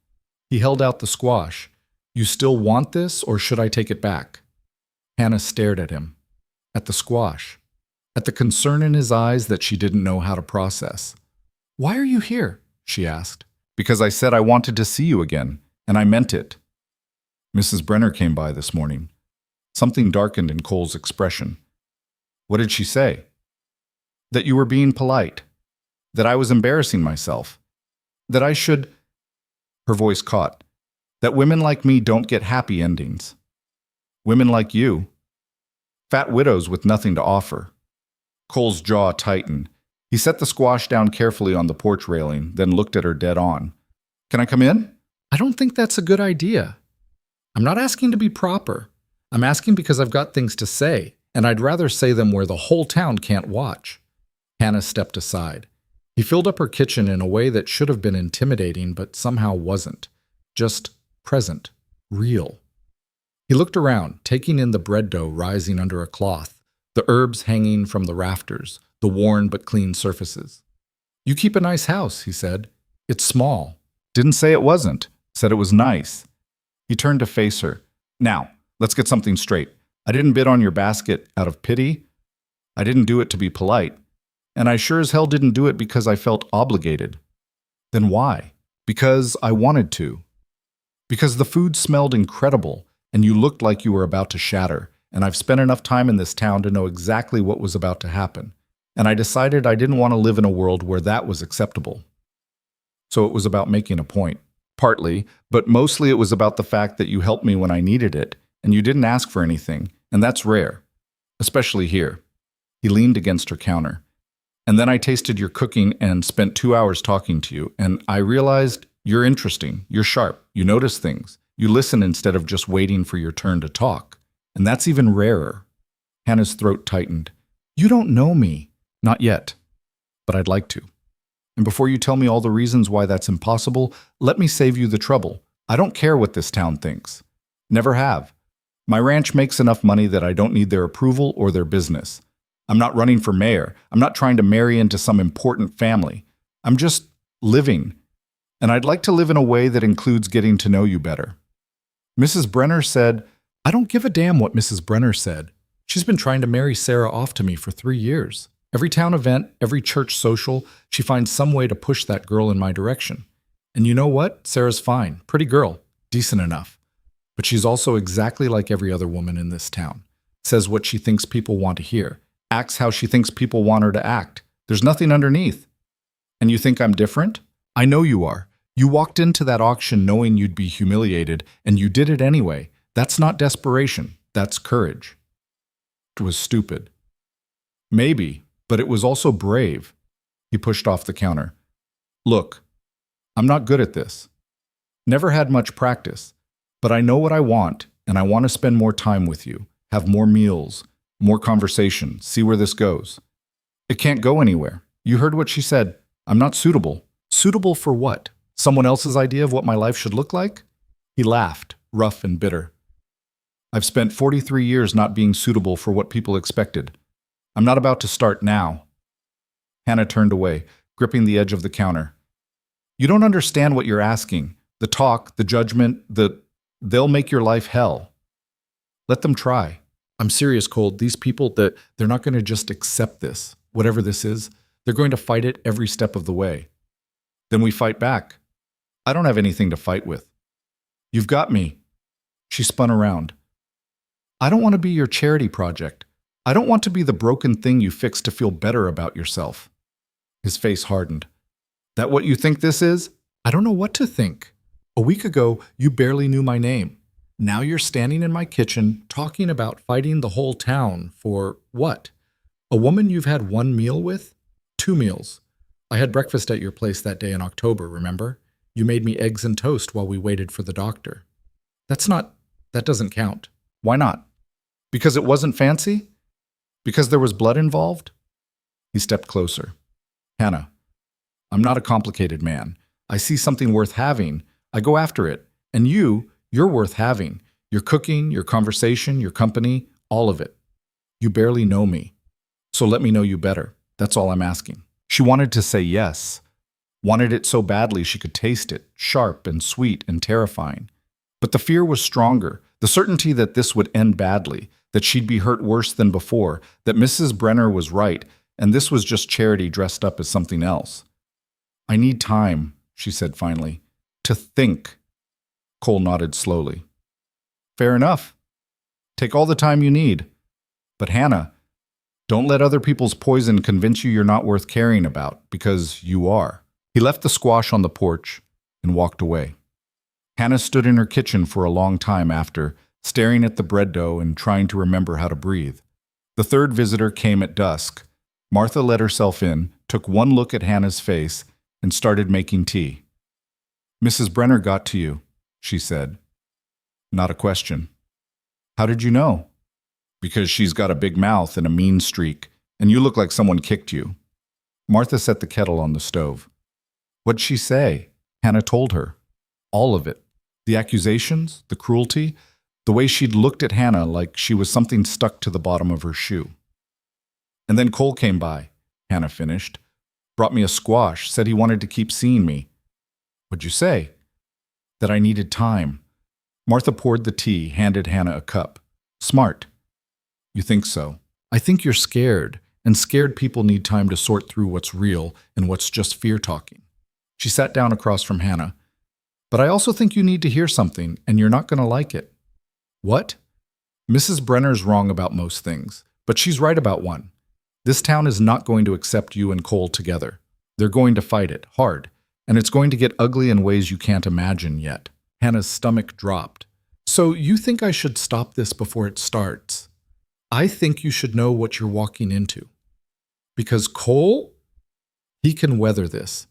He held out the squash. "You still want this, or should I take it back?" Hannah stared at him, at the squash, at the concern in his eyes that she didn't know how to process. "Why are you here?" she asked. "Because I said I wanted to see you again, and I meant it." Mrs. Brenner came by this morning. Something darkened in Cole's expression. "What did she say?" "That you were being polite. That I was embarrassing myself. That I should—" Her voice caught. "That women like me don't get happy endings. Women like you. Fat widows with nothing to offer." Cole's jaw tightened. He set the squash down carefully on the porch railing, then looked at her dead on. "Can I come in?" "I don't think that's a good idea. I'm not asking to be proper. I'm asking because I've got things to say, and I'd rather say them where the whole town can't watch." Hannah stepped aside. He filled up her kitchen in a way that should have been intimidating, but somehow wasn't. Just present, real. He looked around, taking in the bread dough rising under a cloth, the herbs hanging from the rafters, the worn but clean surfaces. You keep a nice house, he said. It's small. Didn't say it wasn't. Said it was nice. He turned to face her. Now, let's get something straight. I didn't bid on your basket out of pity. I didn't do it to be polite. And I sure as hell didn't do it because I felt obligated. Then why? Because I wanted to. Because the food smelled incredible, and you looked like you were about to shatter, and I've spent enough time in this town to know exactly what was about to happen. And I decided I didn't want to live in a world where that was acceptable. So it was about making a point. Partly, but mostly it was about the fact that you helped me when I needed it, and you didn't ask for anything, and that's rare. Especially here. He leaned against her counter. And then I tasted your cooking and spent 2 hours talking to you, and I realized you're interesting, you're sharp, you notice things, you listen instead of just waiting for your turn to talk. And that's even rarer. Hannah's throat tightened. You don't know me. Not yet. But I'd like to. And before you tell me all the reasons why that's impossible, let me save you the trouble. I don't care what this town thinks. Never have. My ranch makes enough money that I don't need their approval or their business. I'm not running for mayor. I'm not trying to marry into some important family. I'm just living. And I'd like to live in a way that includes getting to know you better. Mrs. Brenner said, I don't give a damn what Mrs. Brenner said. She's been trying to marry Sarah off to me for 3 years. Every town event, every church social, she finds some way to push that girl in my direction. And you know what? Sarah's fine. Pretty girl. Decent enough. But she's also exactly like every other woman in this town. Says what she thinks people want to hear. Acts how she thinks people want her to act. There's nothing underneath. And you think I'm different? I know you are. You walked into that auction knowing you'd be humiliated, and you did it anyway. That's not desperation. That's courage. It was stupid. Maybe, but it was also brave. He pushed off the counter. Look, I'm not good at this. Never had much practice, but I know what I want, and I want to spend more time with you, have more meals, more conversation, see where this goes. It can't go anywhere. You heard what she said. I'm not suitable. Suitable for what? Someone else's idea of what my life should look like? He laughed, rough and bitter. I've spent 43 years not being suitable for what people expected. I'm not about to start now. Hannah turned away, gripping the edge of the counter. You don't understand what you're asking. The talk, the judgment, they'll make your life hell. Let them try. I'm serious, Cole. These people, they're not going to just accept this, whatever this is. They're going to fight it every step of the way. Then we fight back. I don't have anything to fight with. You've got me. She spun around. I don't want to be your charity project. I don't want to be the broken thing you fix to feel better about yourself. His face hardened. That what you think this is? I don't know what to think. A week ago, you barely knew my name. Now you're standing in my kitchen talking about fighting the whole town for what? A woman you've had 1 meal with? 2 meals. I had breakfast at your place that day in October, remember? You made me eggs and toast while we waited for the doctor. That doesn't count. Why not? Because it wasn't fancy? Because there was blood involved? He stepped closer. Hannah, I'm not a complicated man. I see something worth having. I go after it. And you're worth having. Your cooking, your conversation, your company, all of it. You barely know me. So let me know you better. That's all I'm asking. She wanted to say yes. Wanted it so badly she could taste it, sharp and sweet and terrifying. But the fear was stronger, the certainty that this would end badly, that she'd be hurt worse than before, that Mrs. Brenner was right, and this was just charity dressed up as something else. I need time, she said finally, to think. Cole nodded slowly. Fair enough. Take all the time you need. But Hannah, don't let other people's poison convince you you're not worth caring about, because you are. He left the squash on the porch and walked away. Hannah stood in her kitchen for a long time after, staring at the bread dough and trying to remember how to breathe. The third visitor came at dusk. Martha let herself in, took one look at Hannah's face, and started making tea. Mrs. Brenner got to you, she said. Not a question. How did you know? Because she's got a big mouth and a mean streak, and you look like someone kicked you. Martha set the kettle on the stove. What'd she say? Hannah told her. All of it. The accusations, the cruelty, the way she'd looked at Hannah like she was something stuck to the bottom of her shoe. And then Cole came by, Hannah finished. Brought me a squash, said he wanted to keep seeing me. What'd you say? That I needed time. Martha poured the tea, handed Hannah a cup. Smart. You think so? I think you're scared, and scared people need time to sort through what's real and what's just fear talking. She sat down across from Hannah. But I also think you need to hear something, and you're not going to like it. What? Mrs. Brenner's wrong about most things, but she's right about one. This town is not going to accept you and Cole together. They're going to fight it, hard, and it's going to get ugly in ways you can't imagine yet. Hannah's stomach dropped. So you think I should stop this before it starts? I think you should know what you're walking into. Because Cole, he can weather this.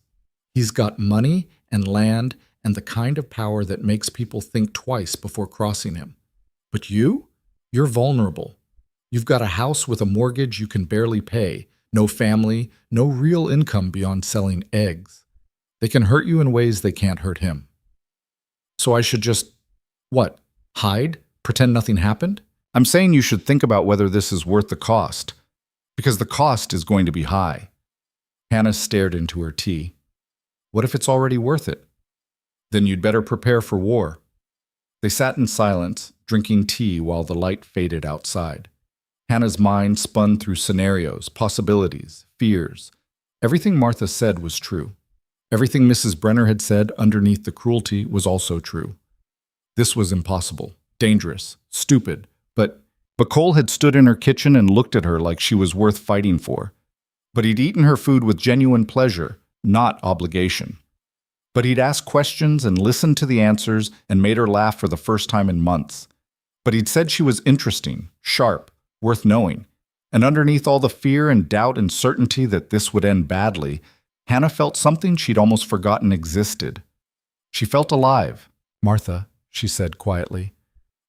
He's got money and land and the kind of power that makes people think twice before crossing him. But you're vulnerable. You've got a house with a mortgage you can barely pay, no family, no real income beyond selling eggs. They can hurt you in ways they can't hurt him. So I should just, what, hide? Pretend nothing happened? I'm saying you should think about whether this is worth the cost, because the cost is going to be high. Hannah stared into her tea. What if it's already worth it? Then you'd better prepare for war. They sat in silence, drinking tea while the light faded outside. Hannah's mind spun through scenarios, possibilities, fears. Everything Martha said was true. Everything Mrs. Brenner had said underneath the cruelty was also true. This was impossible, dangerous, stupid, but Cole had stood in her kitchen and looked at her like she was worth fighting for. But he'd eaten her food with genuine pleasure, not obligation. But he'd asked questions and listened to the answers and made her laugh for the first time in months. But he'd said she was interesting, sharp, worth knowing. And underneath all the fear and doubt and certainty that this would end badly, Hannah felt something she'd almost forgotten existed. She felt alive. Martha, she said quietly,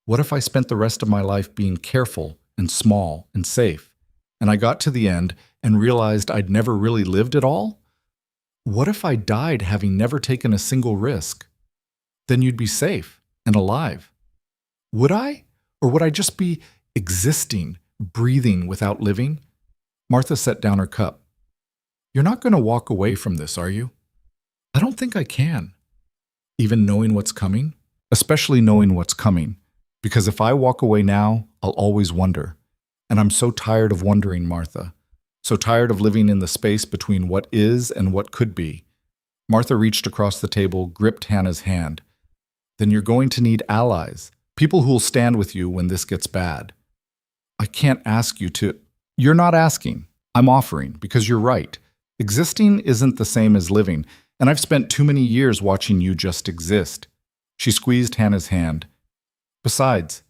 what if I spent the rest of my life being careful and small and safe, and I got to the end and realized I'd never really lived at all? What if I died having never taken a single risk? Then you'd be safe and alive. Would I? Or would I just be existing, breathing without living? Martha set down her cup. You're not going to walk away from this, are you? I don't think I can. Even knowing what's coming? Especially knowing what's coming. Because if I walk away now, I'll always wonder. And I'm so tired of wondering, Martha. So tired of living in the space between what is and what could be. Martha reached across the table, gripped Hannah's hand. Then you're going to need allies, people who'll stand with you when this gets bad. I can't ask you to. You're not asking. I'm offering, because you're right. Existing isn't the same as living, and I've spent too many years watching you just exist. She squeezed Hannah's hand. Besides,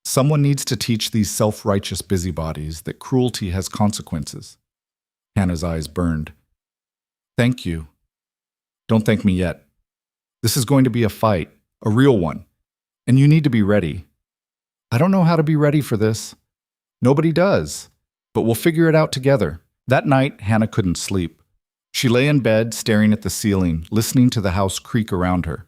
someone needs to teach these self-righteous busybodies that cruelty has consequences. Hannah's eyes burned. Thank you. Don't thank me yet. This is going to be a fight, a real one, and you need to be ready. I don't know how to be ready for this. Nobody does, but we'll figure it out together. That night, Hannah couldn't sleep. She lay in bed, staring at the ceiling, listening to the house creak around her.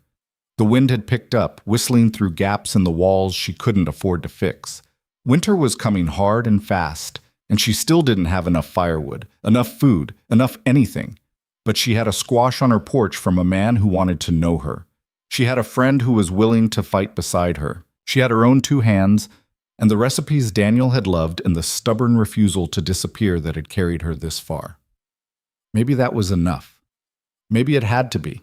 The wind had picked up, whistling through gaps in the walls she couldn't afford to fix. Winter was coming hard and fast, and she still didn't have enough firewood, enough food, enough anything. But she had a squash on her porch from a man who wanted to know her. She had a friend who was willing to fight beside her. She had her own 2 hands, and the recipes Daniel had loved and the stubborn refusal to disappear that had carried her this far. Maybe that was enough. Maybe it had to be.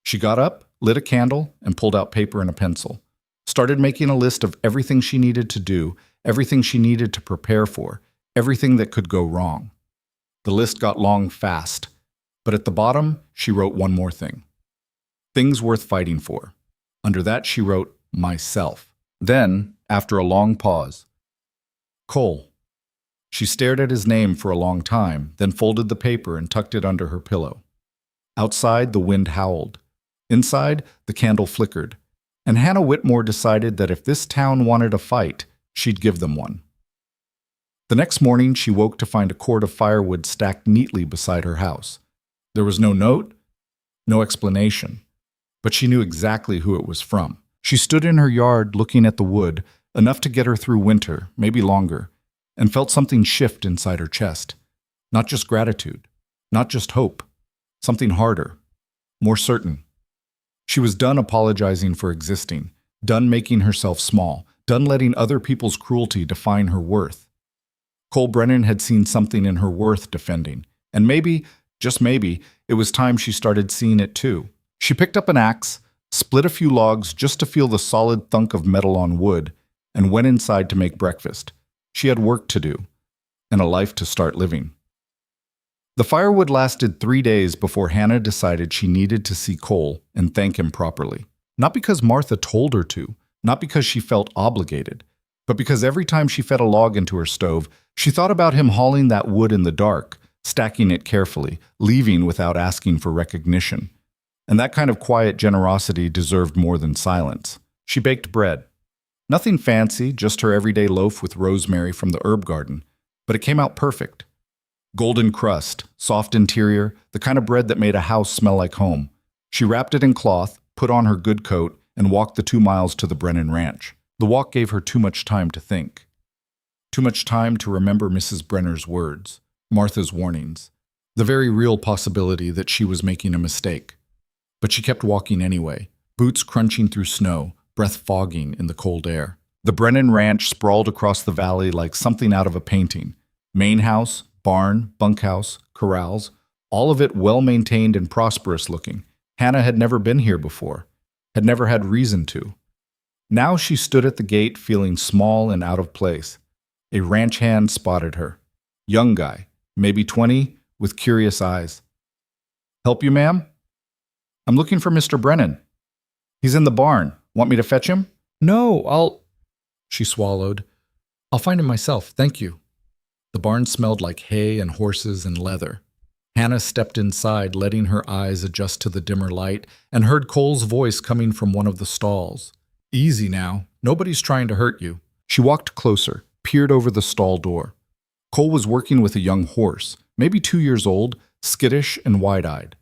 She got up, lit a candle, and pulled out paper and a pencil. Started making a list of everything she needed to do, everything she needed to prepare for, everything that could go wrong. The list got long fast, but at the bottom, she wrote one more thing. Things worth fighting for. Under that, she wrote, myself. Then, after a long pause, Cole. She stared at his name for a long time, then folded the paper and tucked it under her pillow. Outside, the wind howled. Inside, the candle flickered, and Hannah Whitmore decided that if this town wanted a fight, she'd give them one. The next morning, she woke to find a cord of firewood stacked neatly beside her house. There was no note, no explanation, but she knew exactly who it was from. She stood in her yard looking at the wood, enough to get her through winter, maybe longer, and felt something shift inside her chest. Not just gratitude, Not just hope. Something harder. More certain. She was done apologizing for existing, done making herself small, done letting other people's cruelty define her worth. Cole Brennan had seen something in her worth defending, and maybe, just maybe, it was time she started seeing it too. She picked up an axe, split a few logs just to feel the solid thunk of metal on wood, and went inside to make breakfast. She had work to do, and a life to start living. The firewood lasted 3 days before Hannah decided she needed to see Cole and thank him properly. Not because Martha told her to, not because she felt obligated, but because every time she fed a log into her stove, she thought about him hauling that wood in the dark, stacking it carefully, leaving without asking for recognition. And that kind of quiet generosity deserved more than silence. She baked bread. Nothing fancy, just her everyday loaf with rosemary from the herb garden, but it came out perfect. Golden crust, soft interior, the kind of bread that made a house smell like home. She wrapped it in cloth, put on her good coat, and walked the 2 miles to the Brennan Ranch. The walk gave her too much time to think. Too much time to remember Mrs. Brenner's words, Martha's warnings, the very real possibility that she was making a mistake. But she kept walking anyway, boots crunching through snow, breath fogging in the cold air. The Brennan Ranch sprawled across the valley like something out of a painting. Main house, barn, bunkhouse, corrals, all of it well-maintained and prosperous-looking. Hannah had never been here before, had never had reason to. Now she stood at the gate feeling small and out of place. A ranch hand spotted her. Young guy, maybe 20, with curious eyes. "Help you, ma'am?" "I'm looking for Mr. Brennan." "He's in the barn. Want me to fetch him?" "No, She swallowed. "I'll find him myself, thank you." The barn smelled like hay and horses and leather. Hannah stepped inside, letting her eyes adjust to the dimmer light, and heard Cole's voice coming from one of the stalls. "Easy now. Nobody's trying to hurt you." She walked closer, peered over the stall door. Cole was working with a young horse, maybe 2 years old, skittish and wide-eyed.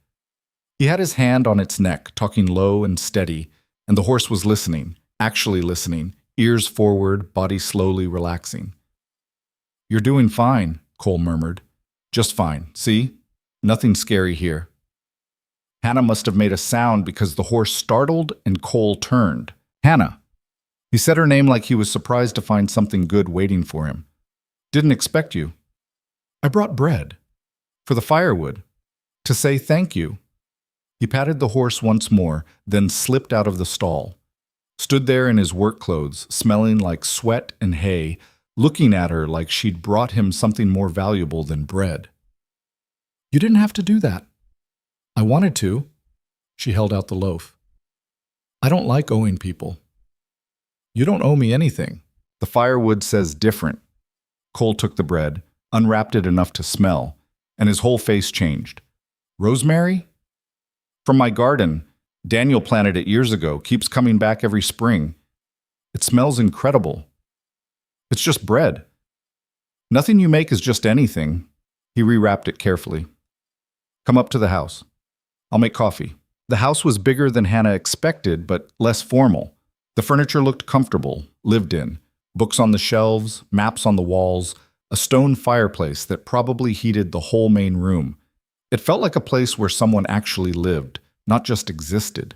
He had his hand on its neck, talking low and steady, and the horse was listening, actually listening, ears forward, body slowly relaxing. "You're doing fine," Cole murmured. "Just fine, see? Nothing scary here." Hannah must have made a sound because the horse startled and Cole turned. "Hannah." He said her name like he was surprised to find something good waiting for him. "Didn't expect you." "I brought bread. For the firewood. To say thank you." He patted the horse once more, then slipped out of the stall. Stood there in his work clothes, smelling like sweat and hay, looking at her like she'd brought him something more valuable than bread. "You didn't have to do that." "I wanted to." She held out the loaf. "I don't like owing people." "You don't owe me anything." "The firewood says different." Cole took the bread, unwrapped it enough to smell, and his whole face changed. "Rosemary?" "From my garden. Daniel planted it years ago, keeps coming back every spring. It smells incredible." "It's just bread." "Nothing you make is just anything." He rewrapped it carefully. "Come up to the house. I'll make coffee." The house was bigger than Hannah expected, but less formal. The furniture looked comfortable, lived in. Books on the shelves, maps on the walls, a stone fireplace that probably heated the whole main room. It felt like a place where someone actually lived, not just existed.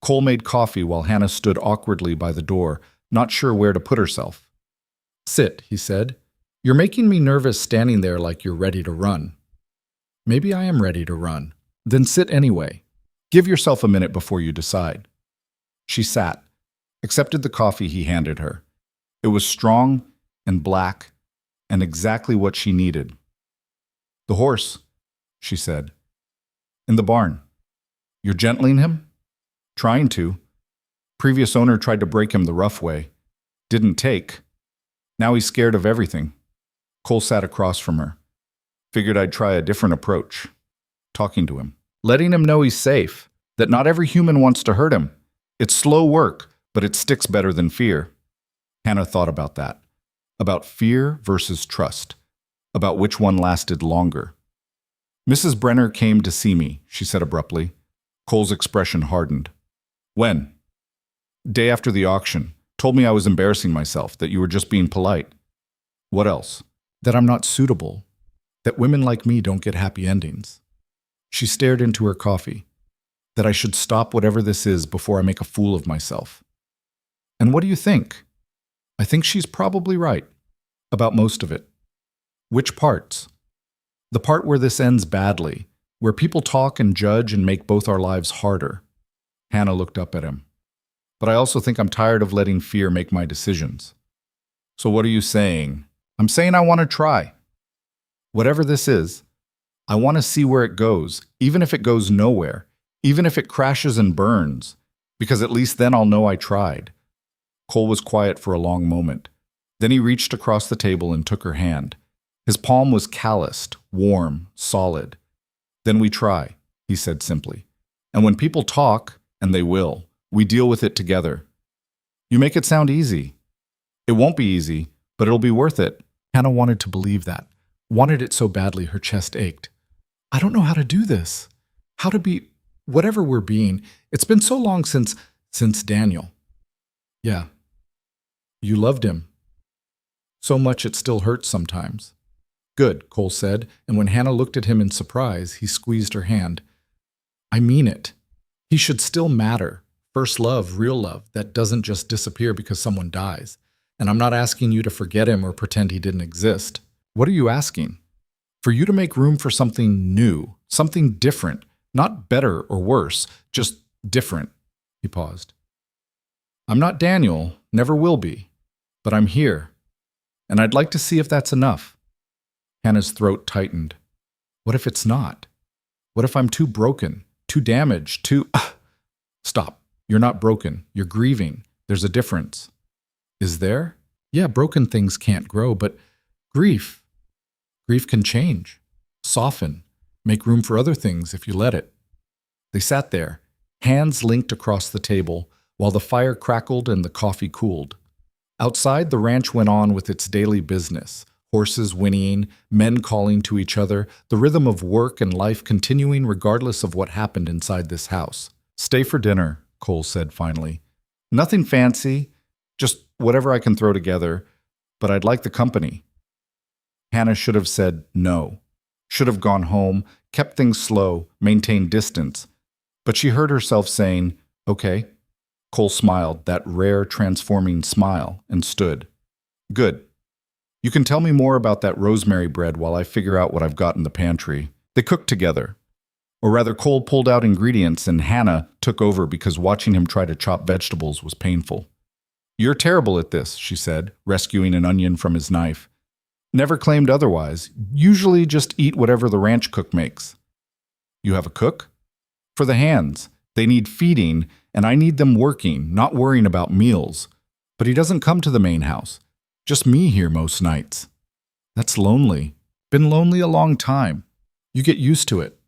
Cole made coffee while Hannah stood awkwardly by the door, not sure where to put herself. "Sit," he said. "You're making me nervous standing there like you're ready to run." "Maybe I am ready to run." "Then sit anyway. Give yourself a minute before you decide." She sat, accepted the coffee he handed her. It was strong and black and exactly what she needed. "The horse," she said. "In the barn. You're gentling him?" "Trying to. Previous owner tried to break him the rough way. Didn't take. Now he's scared of everything." Cole sat across from her. "Figured I'd try a different approach. Talking to him. Letting him know he's safe. That not every human wants to hurt him. It's slow work, but it sticks better than fear." Hannah thought about that. About fear versus trust. About which one lasted longer. "Mrs. Brenner came to see me," she said abruptly. Cole's expression hardened. "When?" "Day after the auction. Told me I was embarrassing myself, that you were just being polite." "What else?" "That I'm not suitable. that women like me don't get happy endings. She stared into her coffee. That I should stop whatever this is before I make a fool of myself. And what do you think? I think she's probably right. About most of it. Which parts? The part where this ends badly, where people talk and judge and make both our lives harder. Hannah looked up at him. But I also think I'm tired of letting fear make my decisions. So what are you saying? I'm saying I want to try. Whatever this is, I want to see where it goes, even if it goes nowhere, even if it crashes and burns, because at least then I'll know I tried. Cole was quiet for a long moment. Then he reached across the table and took her hand. His palm was calloused, warm, solid. Then we try, he said simply. And when people talk, and they will, we deal with it together. You make it sound easy. It won't be easy, but it'll be worth it. Hannah wanted to believe that. Wanted it so badly her chest ached. I don't know how to do this. How to be whatever we're being. It's been so long since Daniel. Yeah. You loved him. So much it still hurts sometimes. Good, Cole said, and when Hannah looked at him in surprise, he squeezed her hand. I mean it. He should still matter. First love, real love, that doesn't just disappear because someone dies. And I'm not asking you to forget him or pretend he didn't exist. What are you asking? For you to make room for something new, something different, not better or worse, just different. He paused. I'm not Daniel, never will be, but I'm here. And I'd like to see if that's enough. Hannah's throat tightened. What if it's not? What if I'm too broken, too damaged, too... Stop. You're not broken. You're grieving. There's a difference. Is there? Yeah, broken things can't grow, but grief can change, soften, make room for other things if you let it. They sat there, hands linked across the table, while the fire crackled and the coffee cooled. Outside, the ranch went on with its daily business, horses whinnying, men calling to each other, the rhythm of work and life continuing regardless of what happened inside this house. Stay for dinner, Cole said finally. Nothing fancy, just whatever I can throw together, but I'd like the company. Hannah should have said no, should have gone home, kept things slow, maintained distance. But she heard herself saying, okay. Cole smiled, that rare transforming smile, and stood. Good. You can tell me more about that rosemary bread while I figure out what I've got in the pantry. They cooked together. Or rather, Cole pulled out ingredients and Hannah took over because watching him try to chop vegetables was painful. You're terrible at this, she said, rescuing an onion from his knife. Never claimed otherwise. Usually just eat whatever the ranch cook makes. You have a cook? For the hands. They need feeding, and I need them working, not worrying about meals. But he doesn't come to the main house. Just me here most nights. That's lonely. Been lonely a long time. You get used to it.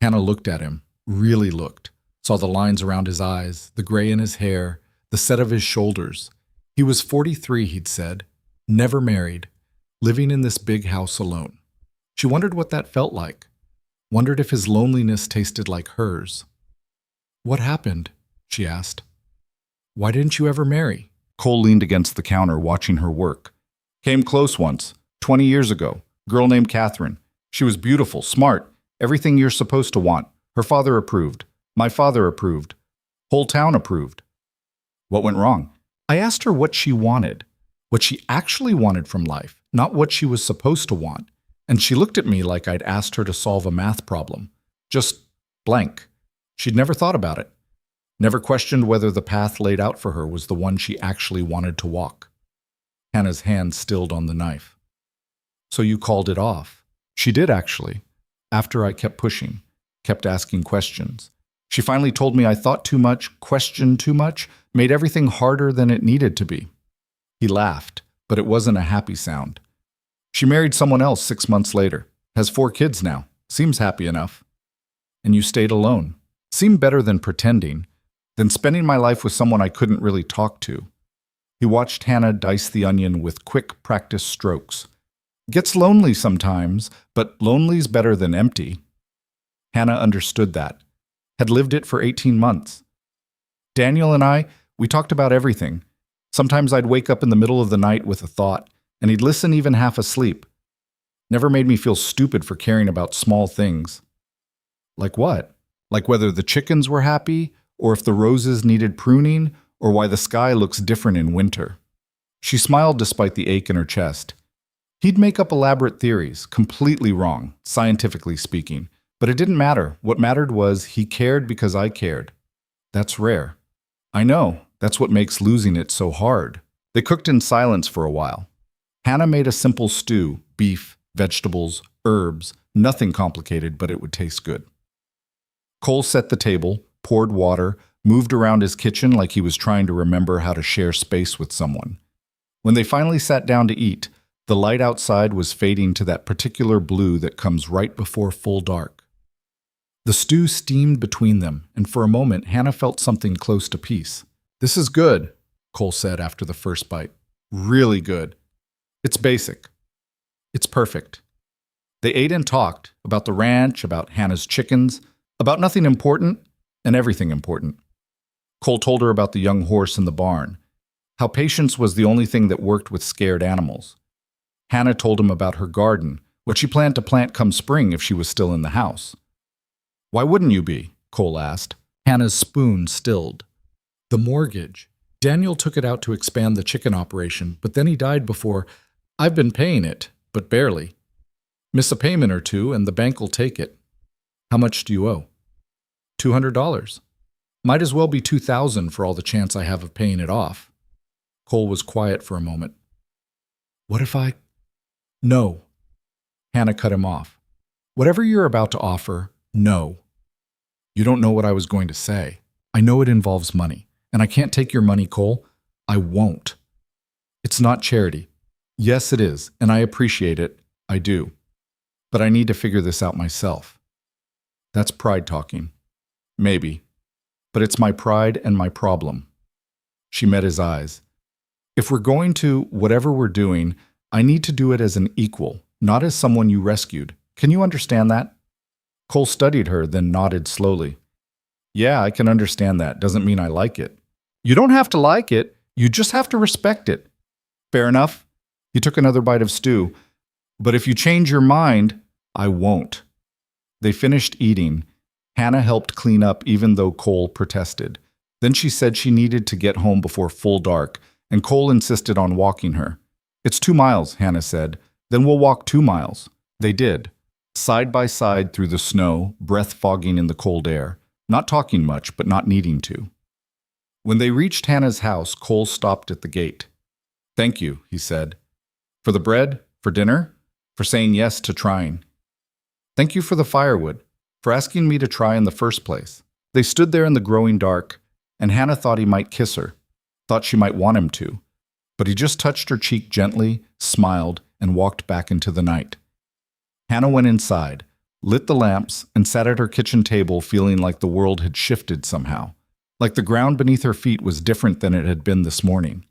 Hannah looked at him, really looked, saw the lines around his eyes, the gray in his hair, the set of his shoulders. He was 43, he'd said, never married, living in this big house alone. She wondered what that felt like, wondered if his loneliness tasted like hers. What happened? She asked. Why didn't you ever marry? Cole leaned against the counter, watching her work. Came close once, 20 years ago. Girl named Catherine. She was beautiful, smart, everything you're supposed to want. Her father approved. My father approved. Whole town approved. What went wrong? I asked her what she wanted, what she actually wanted from life, not what she was supposed to want. And she looked at me like I'd asked her to solve a math problem. Just blank. She'd never thought about it. Never questioned whether the path laid out for her was the one she actually wanted to walk. Hannah's hand stilled on the knife. So you called it off. She did, actually. After I kept pushing, kept asking questions. She finally told me I thought too much, questioned too much, made everything harder than it needed to be. He laughed, but it wasn't a happy sound. She married someone else 6 months later. Has 4 kids now. Seems happy enough. And you stayed alone. Seemed better than pretending, than spending my life with someone I couldn't really talk to. He watched Hannah dice the onion with quick, practiced strokes. Gets lonely sometimes, but lonely's better than empty. Hannah understood that. Had lived it for 18 months. Daniel and I, we talked about everything. Sometimes I'd wake up in the middle of the night with a thought, and he'd listen even half asleep. Never made me feel stupid for caring about small things. Like what? Like whether the chickens were happy, or if the roses needed pruning, or why the sky looks different in winter. She smiled despite the ache in her chest. He'd make up elaborate theories, completely wrong, scientifically speaking. But it didn't matter. What mattered was he cared because I cared. That's rare. I know. That's what makes losing it so hard. They cooked in silence for a while. Hannah made a simple stew, beef, vegetables, herbs, nothing complicated, but it would taste good. Cole set the table, poured water, moved around his kitchen like he was trying to remember how to share space with someone. When they finally sat down to eat, the light outside was fading to that particular blue that comes right before full dark. The stew steamed between them, and for a moment Hannah felt something close to peace. "This is good," Cole said after the first bite. "Really good. It's basic. It's perfect." They ate and talked about the ranch, about Hannah's chickens, about nothing important and everything important. Cole told her about the young horse in the barn, how patience was the only thing that worked with scared animals. Hannah told him about her garden, what she planned to plant come spring if she was still in the house. "Why wouldn't you be?" Cole asked. Hannah's spoon stilled. "The mortgage. Daniel took it out to expand the chicken operation, but then he died before. I've been paying it, but barely. Miss a payment or two and the bank will take it." "How much do you owe?" $200. "Might as well be $2,000 for all the chance I have of paying it off." Cole was quiet for a moment. "What if I—" "No." Hannah cut him off. "Whatever you're about to offer, no." "You don't know what I was going to say. I know it involves money, and I can't take your money, Cole. I won't. It's not charity. Yes, it is, and I appreciate it. I do. But I need to figure this out myself." "That's pride talking." "Maybe. But it's my pride and my problem." She met his eyes. "If we're going to, whatever we're doing, I need to do it as an equal, not as someone you rescued. Can you understand that?" Cole studied her, then nodded slowly. "Yeah, I can understand that. Doesn't mean I like it." "You don't have to like it. You just have to respect it." "Fair enough." He took another bite of stew. "But if you change your mind, I won't." They finished eating. Hannah helped clean up even though Cole protested. Then she said she needed to get home before full dark, and Cole insisted on walking her. "It's 2 miles," Hannah said. "Then we'll walk 2 miles. They did. Side by side through the snow, breath fogging in the cold air, not talking much, but not needing to. When they reached Hannah's house, Cole stopped at the gate. "Thank you," he said. "For the bread? For dinner? For saying yes to trying. Thank you for the firewood, for asking me to try in the first place." They stood there in the growing dark, and Hannah thought he might kiss her, thought she might want him to. But he just touched her cheek gently, smiled, and walked back into the night. Hannah went inside, lit the lamps, and sat at her kitchen table feeling like the world had shifted somehow, like the ground beneath her feet was different than it had been this morning.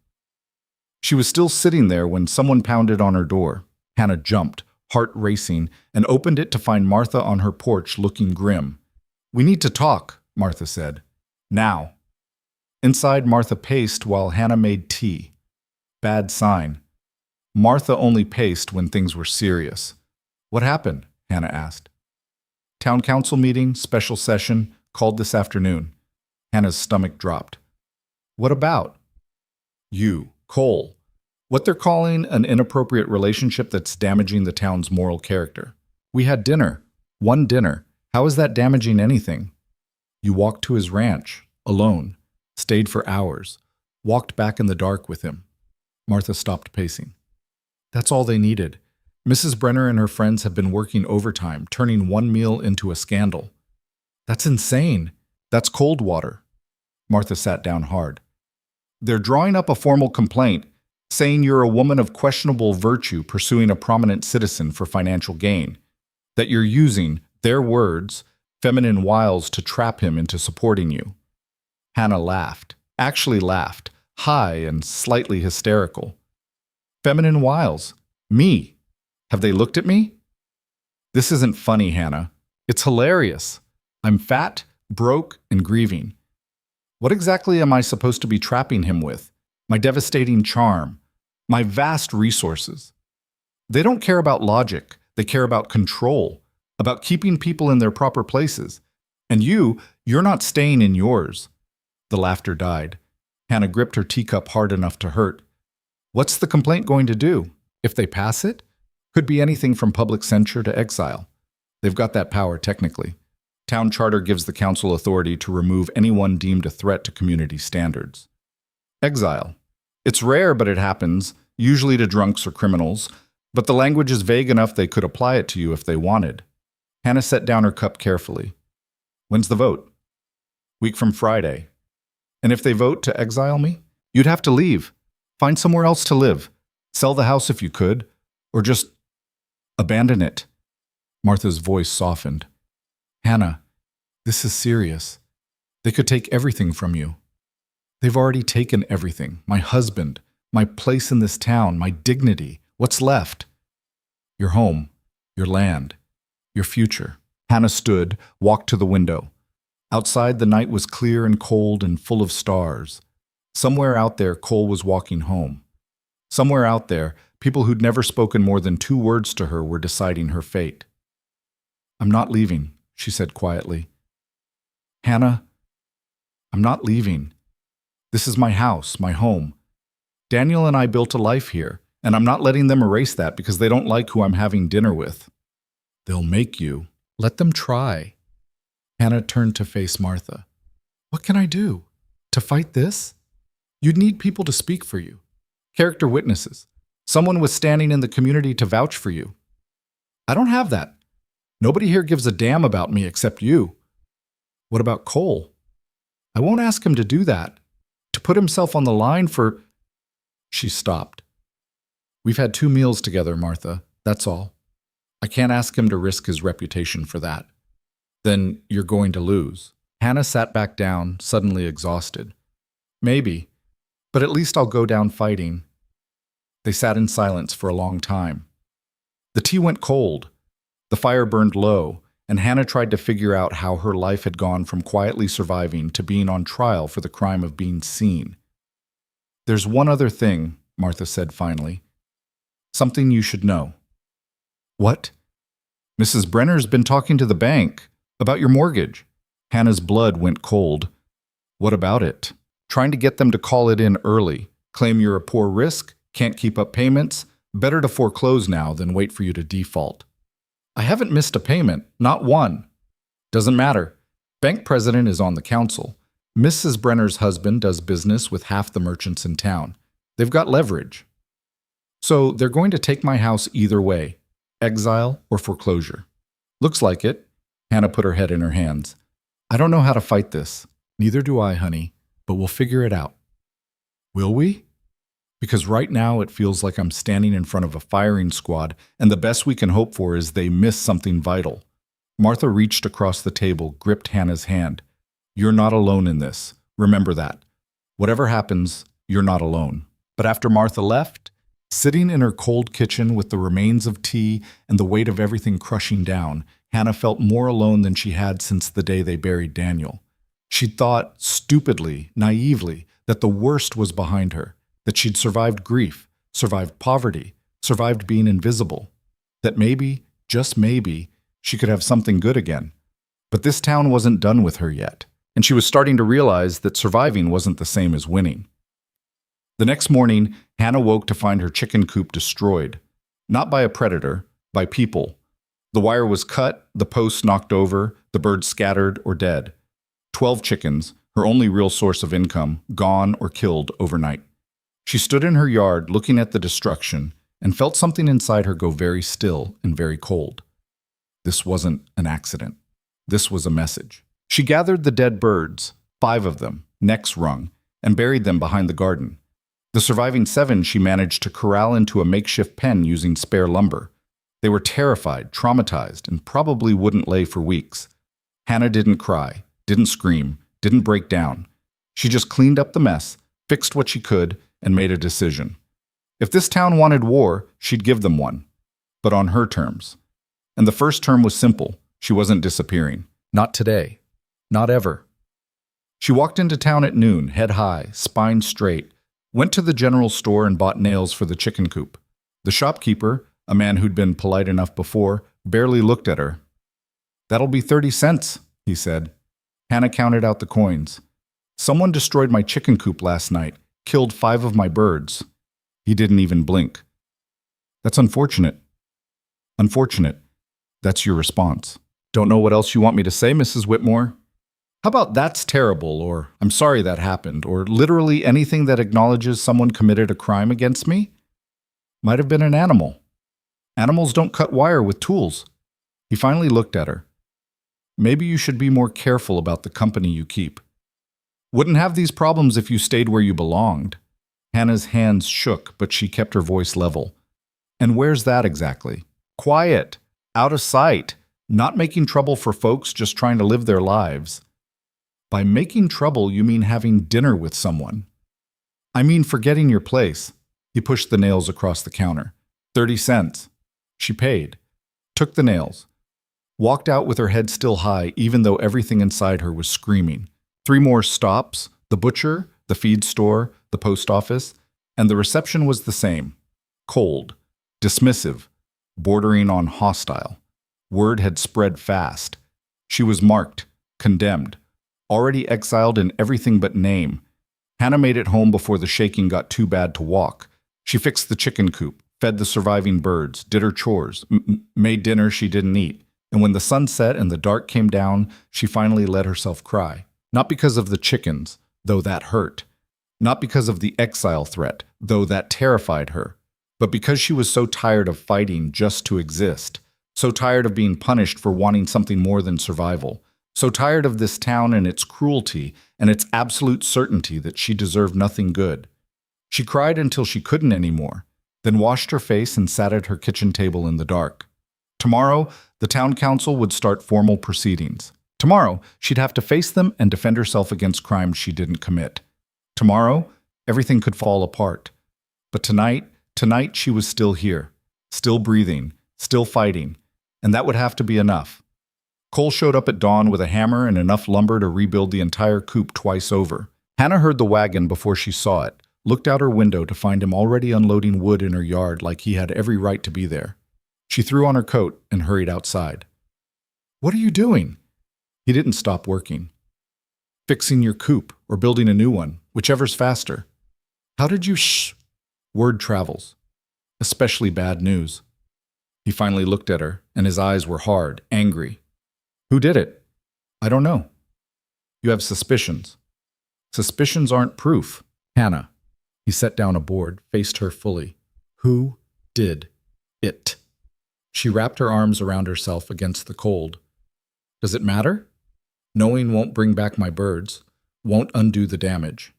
She was still sitting there when someone pounded on her door. Hannah jumped, heart racing, and opened it to find Martha on her porch looking grim. "We need to talk," Martha said. "Now." Inside, Martha paced while Hannah made tea. Bad sign. Martha only paced when things were serious. "What happened?" Hannah asked. "Town council meeting, special session, called this afternoon." Hannah's stomach dropped. "What about?" "You, Cole. What they're calling an inappropriate relationship that's damaging the town's moral character. We had dinner. One dinner. How is that damaging anything?" "You walked to his ranch, alone, stayed for hours, walked back in the dark with him." Martha stopped pacing. "That's all they needed. Mrs. Brenner and her friends have been working overtime, turning one meal into a scandal." "That's insane. That's cold water." Martha sat down hard. "They're drawing up a formal complaint, saying you're a woman of questionable virtue pursuing a prominent citizen for financial gain, that you're using, their words, feminine wiles to trap him into supporting you." Hannah laughed, actually laughed, high and slightly hysterical. "Feminine wiles? Me? Have they looked at me?" "This isn't funny, Hannah. It's hilarious. I'm fat, broke, and grieving. What exactly am I supposed to be trapping him with? My devastating charm, my vast resources. They don't care about logic. They care about control, about keeping people in their proper places. And you're not staying in yours. The laughter died. Hannah gripped her teacup hard enough to hurt. What's the complaint going to do? If they pass it? Could be anything from public censure to exile. They've got that power technically. Town charter gives the council authority to remove anyone deemed a threat to community standards. Exile. It's rare, but it happens, usually to drunks or criminals, but the language is vague enough they could apply it to you if they wanted. Hannah set down her cup carefully. When's the vote? Week from Friday. And if they vote to exile me, you'd have to leave. Find somewhere else to live. Sell the house if you could, or just abandon it. Martha's voice softened. Hannah, this is serious. They could take everything from you. They've already taken everything. My husband, my place in this town, my dignity. What's left? Your home, your land, your future. Hannah stood, walked to the window. Outside, the night was clear and cold and full of stars. Somewhere out there, Cole was walking home. Somewhere out there, people who'd never spoken more than 2 words to her were deciding her fate. I'm not leaving, she said quietly. Hannah, I'm not leaving. This is my house, my home. Daniel and I built a life here, and I'm not letting them erase that because they don't like who I'm having dinner with. They'll make you. Let them try. Hannah turned to face Martha. What can I do? To fight this? You'd need people to speak for you. Character witnesses. Someone with standing in the community to vouch for you. I don't have that. Nobody here gives a damn about me except you. What about Cole? I won't ask him to do that. To put himself on the line for... She stopped. We've had 2 meals together, Martha. That's all. I can't ask him to risk his reputation for that. Then you're going to lose. Hannah sat back down, suddenly exhausted. Maybe, but at least I'll go down fighting. They sat in silence for a long time. The tea went cold. The fire burned low, and Hannah tried to figure out how her life had gone from quietly surviving to being on trial for the crime of being seen. There's one other thing, Martha said finally. Something you should know. What? Mrs. Brenner's been talking to the bank about your mortgage. Hannah's blood went cold. What about it? Trying to get them to call it in early. Claim you're a poor risk, can't keep up payments. Better to foreclose now than wait for you to default. I haven't missed a payment, not one. Doesn't matter. Bank president is on the council. Mrs. Brenner's husband does business with half the merchants in town. They've got leverage. So they're going to take my house either way, exile or foreclosure. Looks like it. Hannah put her head in her hands. I don't know how to fight this. Neither do I, honey, but we'll figure it out. Will we? Because right now it feels like I'm standing in front of a firing squad, and the best we can hope for is they miss something vital. Martha reached across the table, gripped Hannah's hand. You're not alone in this. Remember that. Whatever happens, you're not alone. But after Martha left, sitting in her cold kitchen with the remains of tea and the weight of everything crushing down, Hannah felt more alone than she had since the day they buried Daniel. She'd thought, stupidly, naively, that the worst was behind her, that she'd survived grief, survived poverty, survived being invisible, that maybe, just maybe, she could have something good again. But this town wasn't done with her yet, and she was starting to realize that surviving wasn't the same as winning. The next morning, Hannah woke to find her chicken coop destroyed. Not by a predator, by people. The wire was cut, the posts knocked over, the birds scattered or dead. 12 chickens, her only real source of income, gone or killed overnight. She stood in her yard looking at the destruction and felt something inside her go very still and very cold. This wasn't an accident. This was a message. She gathered the dead birds, 5 of them, necks wrung, and buried them behind the garden. The surviving 7 she managed to corral into a makeshift pen using spare lumber. They were terrified, traumatized, and probably wouldn't lay for weeks. Hannah didn't cry, didn't scream, didn't break down. She just cleaned up the mess, fixed what she could, and made a decision. If this town wanted war, she'd give them one, but on her terms. And the first term was simple. She wasn't disappearing. Not today. Not ever. She walked into town at noon, head high, spine straight, went to the general store and bought nails for the chicken coop. The shopkeeper, A man who'd been polite enough before barely looked at her. "That'll be 30 cents, he said. Hannah counted out the coins. "Someone destroyed my chicken coop last night, killed 5 of my birds." He didn't even blink. "That's unfortunate." "Unfortunate. That's your response." "Don't know what else you want me to say, Mrs. Whitmore?" How about "that's terrible," or "I'm sorry that happened," or literally anything that acknowledges someone committed a crime against me? Might have been an animal. Animals don't cut wire with tools. He finally looked at her. "Maybe you should be more careful about the company you keep. Wouldn't have these problems if you stayed where you belonged." Hannah's hands shook, but she kept her voice level. "And where's that exactly? Quiet, out of sight, not making trouble for folks just trying to live their lives." "By making trouble, you mean having dinner with someone." "I mean forgetting your place." He pushed the nails across the counter. 30 cents. She paid, took the nails, walked out with her head still high even though everything inside her was screaming. 3 more stops, the butcher, the feed store, the post office, and the reception was the same. Cold, dismissive, bordering on hostile. Word had spread fast. She was marked, condemned, already exiled in everything but name. Hannah made it home before the shaking got too bad to walk. She fixed the chicken coop, fed the surviving birds, did her chores, made dinner she didn't eat. And when the sun set and the dark came down, she finally let herself cry. Not because of the chickens, though that hurt. Not because of the exile threat, though that terrified her. But because she was so tired of fighting just to exist. So tired of being punished for wanting something more than survival. So tired of this town and its cruelty and its absolute certainty that she deserved nothing good. She cried until she couldn't anymore, then washed her face and sat at her kitchen table in the dark. Tomorrow, the town council would start formal proceedings. Tomorrow, she'd have to face them and defend herself against crimes she didn't commit. Tomorrow, everything could fall apart. But tonight she was still here, still breathing, still fighting, and that would have to be enough. Cole showed up at dawn with a hammer and enough lumber to rebuild the entire coop twice over. Hannah heard the wagon before she saw it, looked out her window to find him already unloading wood in her yard like he had every right to be there. She threw on her coat and hurried outside. "What are you doing?" He didn't stop working. "Fixing your coop or building a new one, whichever's faster." "How did you shh?" "Word travels. Especially bad news." He finally looked at her, and his eyes were hard, angry. "Who did it?" "I don't know." "You have suspicions." "Suspicions aren't proof." "Hannah." He set down a board, faced her fully. "Who did it?" She wrapped her arms around herself against the cold. "Does it matter? Knowing won't bring back my birds, won't undo the damage.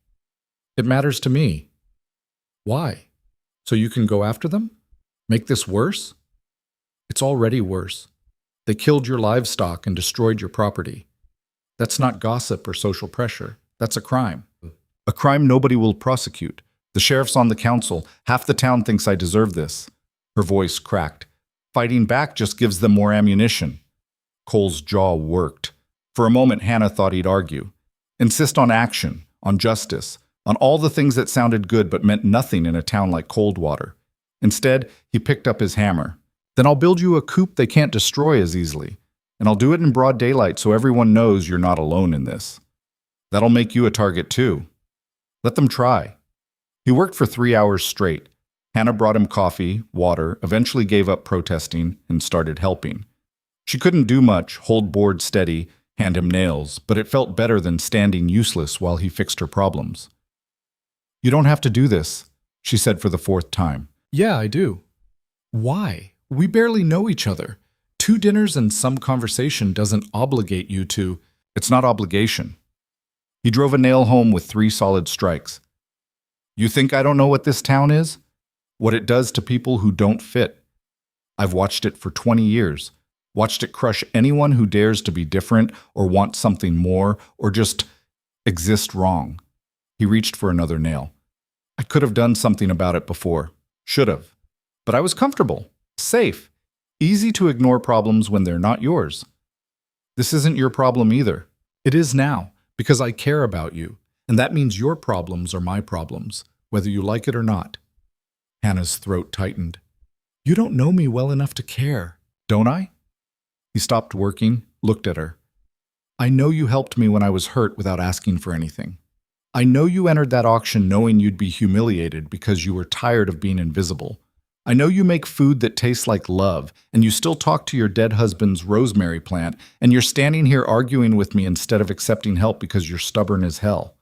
It matters to me." "Why? So you can go after them? Make this worse?" "It's already worse. They killed your livestock and destroyed your property. That's not gossip or social pressure. That's a crime. A crime nobody will prosecute. The sheriff's on the council. Half the town thinks I deserve this." Her voice cracked. "Fighting back just gives them more ammunition." Cole's jaw worked. For a moment, Hannah thought he'd argue. Insist on action, on justice, on all the things that sounded good but meant nothing in a town like Coldwater. Instead, he picked up his hammer. "Then I'll build you a coop they can't destroy as easily. And I'll do it in broad daylight so everyone knows you're not alone in this. That'll make you a target too. Let them try." He worked for 3 hours straight. Hannah brought him coffee, water, eventually gave up protesting, and started helping. She couldn't do much, hold board steady, hand him nails, but it felt better than standing useless while he fixed her problems. "You don't have to do this," she said for the 4th time. "Yeah, I do." "Why? We barely know each other. 2 dinners and some conversation doesn't obligate you to—" "It's not obligation." He drove a nail home with 3 solid strikes. "You think I don't know what this town is? What it does to people who don't fit? I've watched it for 20 years. Watched it crush anyone who dares to be different or want something more or just exist wrong." He reached for another nail. "I could have done something about it before. Should have. But I was comfortable, safe, easy to ignore problems when they're not yours. This isn't your problem either. It is now, because I care about you, and that means your problems are my problems, whether you like it or not." Hannah's throat tightened. You don't know me well enough to care, don't I? He stopped working, looked at her. I know you helped me when I was hurt without asking for anything. I know you entered that auction knowing you'd be humiliated because you were tired of being invisible. I know you make food that tastes like love, and you still talk to your dead husband's rosemary plant, and you're standing here arguing with me instead of accepting help because you're stubborn as hell.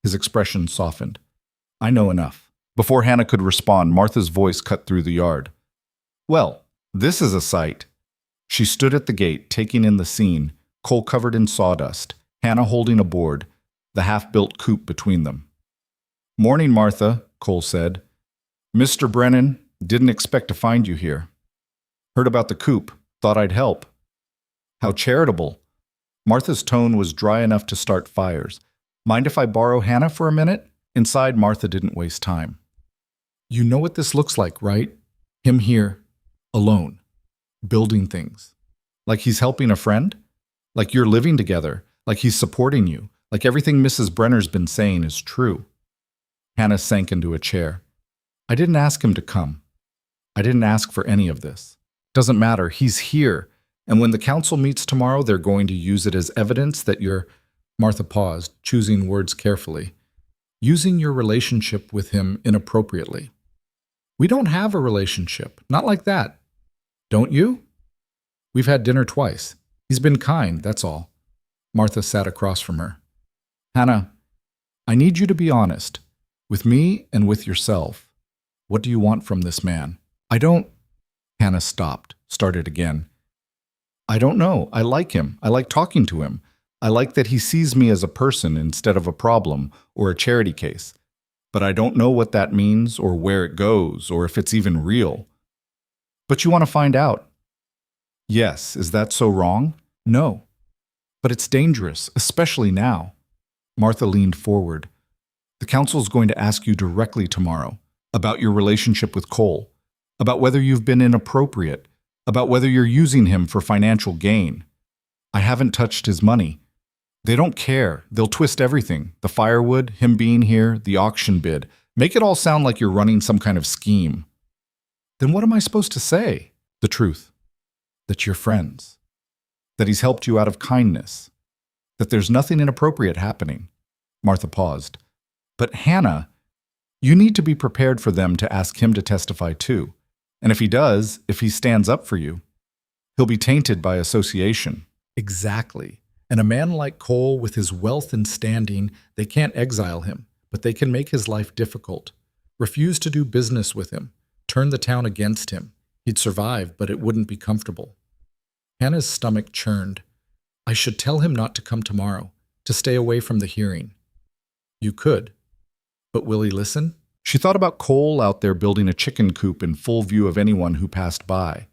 His expression softened. I know enough. Before Hannah could respond, Martha's voice cut through the yard. Well, this is a sight. She stood at the gate, taking in the scene, Cole covered in sawdust, Hannah holding a board, the half-built coop between them. Morning, Martha, Cole said. Mr. Brennan, didn't expect to find you here. Heard about the coop, thought I'd help. How charitable. Martha's tone was dry enough to start fires. Mind if I borrow Hannah for a minute? Inside, Martha didn't waste time. You know what this looks like, right? Him here, alone, building things. Like he's helping a friend? Like you're living together? Like he's supporting you? Like everything Mrs. Brenner's been saying is true? Hannah sank into a chair. I didn't ask him to come. I didn't ask for any of this. Doesn't matter, he's here. And when the council meets tomorrow, they're going to use it as evidence that you're… Martha paused, choosing words carefully. Using your relationship with him inappropriately. We don't have a relationship, not like that. Don't you? We've had dinner twice. He's been kind, that's all. Martha sat across from her. Hannah, I need you to be honest, with me and with yourself. What do you want from this man? I don't… Hannah stopped, started again. I don't know. I like him. I like talking to him. I like that he sees me as a person instead of a problem or a charity case. But I don't know what that means or where it goes or if it's even real. But you want to find out? Yes. Is that so wrong? No. But it's dangerous, especially now. Martha leaned forward. The council's going to ask you directly tomorrow about your relationship with Cole, about whether you've been inappropriate, about whether you're using him for financial gain. I haven't touched his money. They don't care. They'll twist everything. The firewood, him being here, the auction bid. Make it all sound like you're running some kind of scheme. Then what am I supposed to say? The truth. That you're friends. That he's helped you out of kindness. That there's nothing inappropriate happening. Martha paused. But Hannah, you need to be prepared for them to ask him to testify too. And if he does, if he stands up for you, he'll be tainted by association. Exactly. And a man like Cole, with his wealth and standing, they can't exile him, but they can make his life difficult. Refuse to do business with him. Turn the town against him. He'd survive, but it wouldn't be comfortable. Hannah's stomach churned. I should tell him not to come tomorrow, to stay away from the hearing. You could. But will he listen? She thought about Cole out there building a chicken coop in full view of anyone who passed by.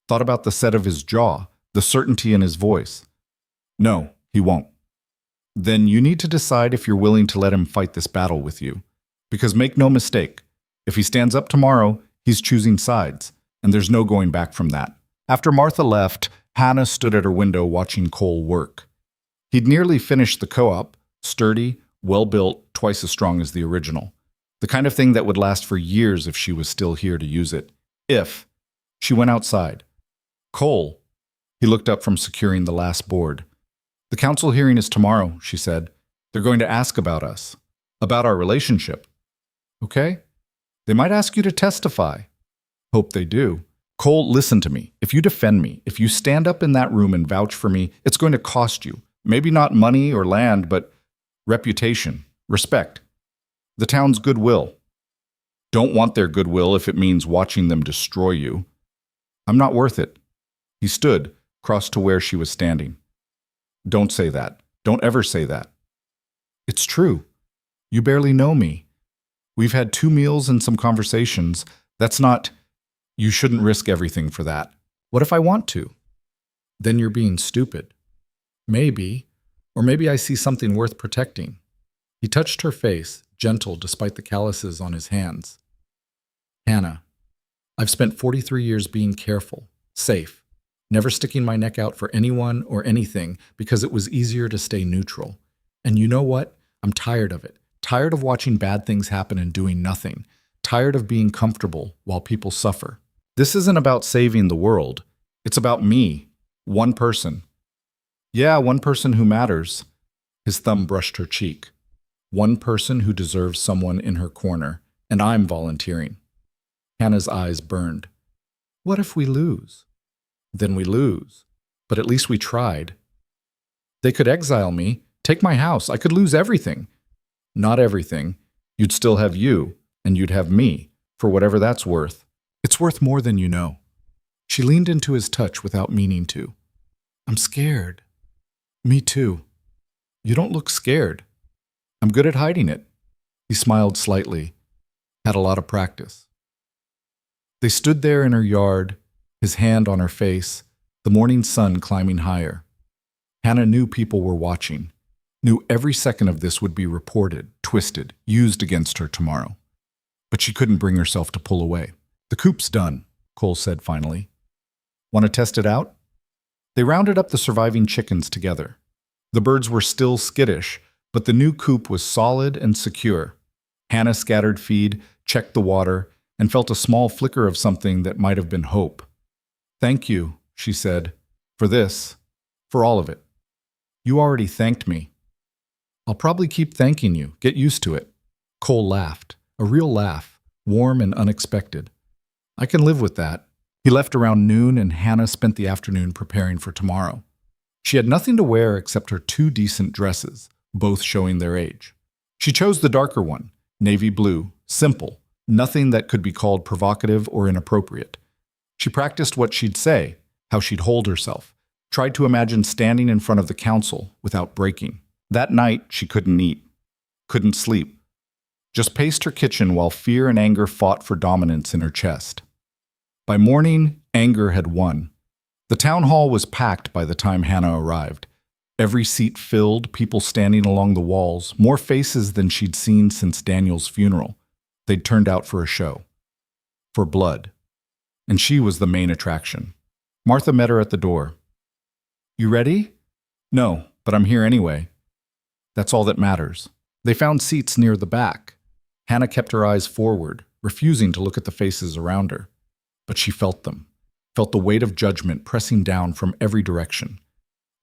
Thought about the set of his jaw, the certainty in his voice. No, he won't. Then you need to decide if you're willing to let him fight this battle with you. Because make no mistake, if he stands up tomorrow, he's choosing sides, and there's no going back from that. After Martha left, Hannah stood at her window watching Cole work. He'd nearly finished the co-op, sturdy, well-built, twice as strong as the original. The kind of thing that would last for years if she was still here to use it. If. She went outside. Cole. He looked up from securing the last board. The council hearing is tomorrow, she said. They're going to ask about us. About our relationship. Okay? They might ask you to testify. Hope they do. Cole, listen to me. If you defend me, if you stand up in that room and vouch for me, it's going to cost you. Maybe not money or land, but reputation, respect, the town's goodwill. Don't want their goodwill if it means watching them destroy you. I'm not worth it. He stood, crossed to where she was standing. Don't say that. Don't ever say that. It's true. You barely know me. We've had 2 meals and some conversations. That's not… You shouldn't risk everything for that. What if I want to? Then you're being stupid. Maybe. Or maybe I see something worth protecting. He touched her face, gentle despite the calluses on his hands. Hannah, I've spent 43 years being careful, safe, never sticking my neck out for anyone or anything because it was easier to stay neutral. And you know what? I'm tired of it. Tired of watching bad things happen and doing nothing. Tired of being comfortable while people suffer. This isn't about saving the world. It's about me. One person. Yeah, one person who matters. His thumb brushed her cheek. One person who deserves someone in her corner, and I'm volunteering. Hannah's eyes burned. What if we lose? Then we lose. But at least we tried. They could exile me, take my house. I could lose everything. Not everything. You'd still have you, and you'd have me, for whatever that's worth. It's worth more than you know. She leaned into his touch without meaning to. I'm scared. Me too. You don't look scared. I'm good at hiding it. He smiled slightly. Had a lot of practice. They stood there in her yard, his hand on her face, the morning sun climbing higher. Hannah knew people were watching, knew every second of this would be reported, twisted, used against her tomorrow. But she couldn't bring herself to pull away. The coop's done, Cole said finally. Want to test it out? They rounded up the surviving chickens together. The birds were still skittish, but the new coop was solid and secure. Hannah scattered feed, checked the water, and felt a small flicker of something that might have been hope. Thank you, she said, for this, for all of it. You already thanked me. I'll probably keep thanking you. Get used to it. Cole laughed, a real laugh, warm and unexpected. I can live with that. He left around noon, and Hannah spent the afternoon preparing for tomorrow. She had nothing to wear except her 2 decent dresses, both showing their age. She chose the darker one, navy blue, simple, nothing that could be called provocative or inappropriate. She practiced what she'd say, how she'd hold herself, tried to imagine standing in front of the council without breaking. That night, she couldn't eat, couldn't sleep. Just paced her kitchen while fear and anger fought for dominance in her chest. By morning, anger had won. The town hall was packed by the time Hannah arrived. Every seat filled, people standing along the walls, more faces than she'd seen since Daniel's funeral. They'd turned out for a show. For blood. And she was the main attraction. Martha met her at the door. You ready? No, but I'm here anyway. That's all that matters. They found seats near the back. Hannah kept her eyes forward, refusing to look at the faces around her. But she felt them, felt the weight of judgment pressing down from every direction.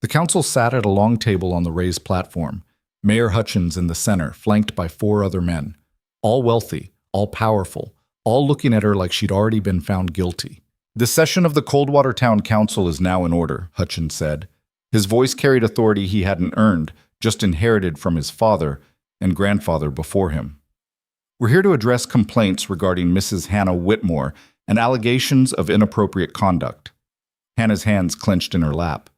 The council sat at a long table on the raised platform, Mayor Hutchins in the center, flanked by 4 other men, all wealthy, all powerful, all looking at her like she'd already been found guilty. The session of the Coldwater Town Council is now in order, Hutchins said. His voice carried authority he hadn't earned, just inherited from his father and grandfather before him. We're here to address complaints regarding Mrs. Hannah Whitmore and allegations of inappropriate conduct. Hannah's hands clenched in her lap.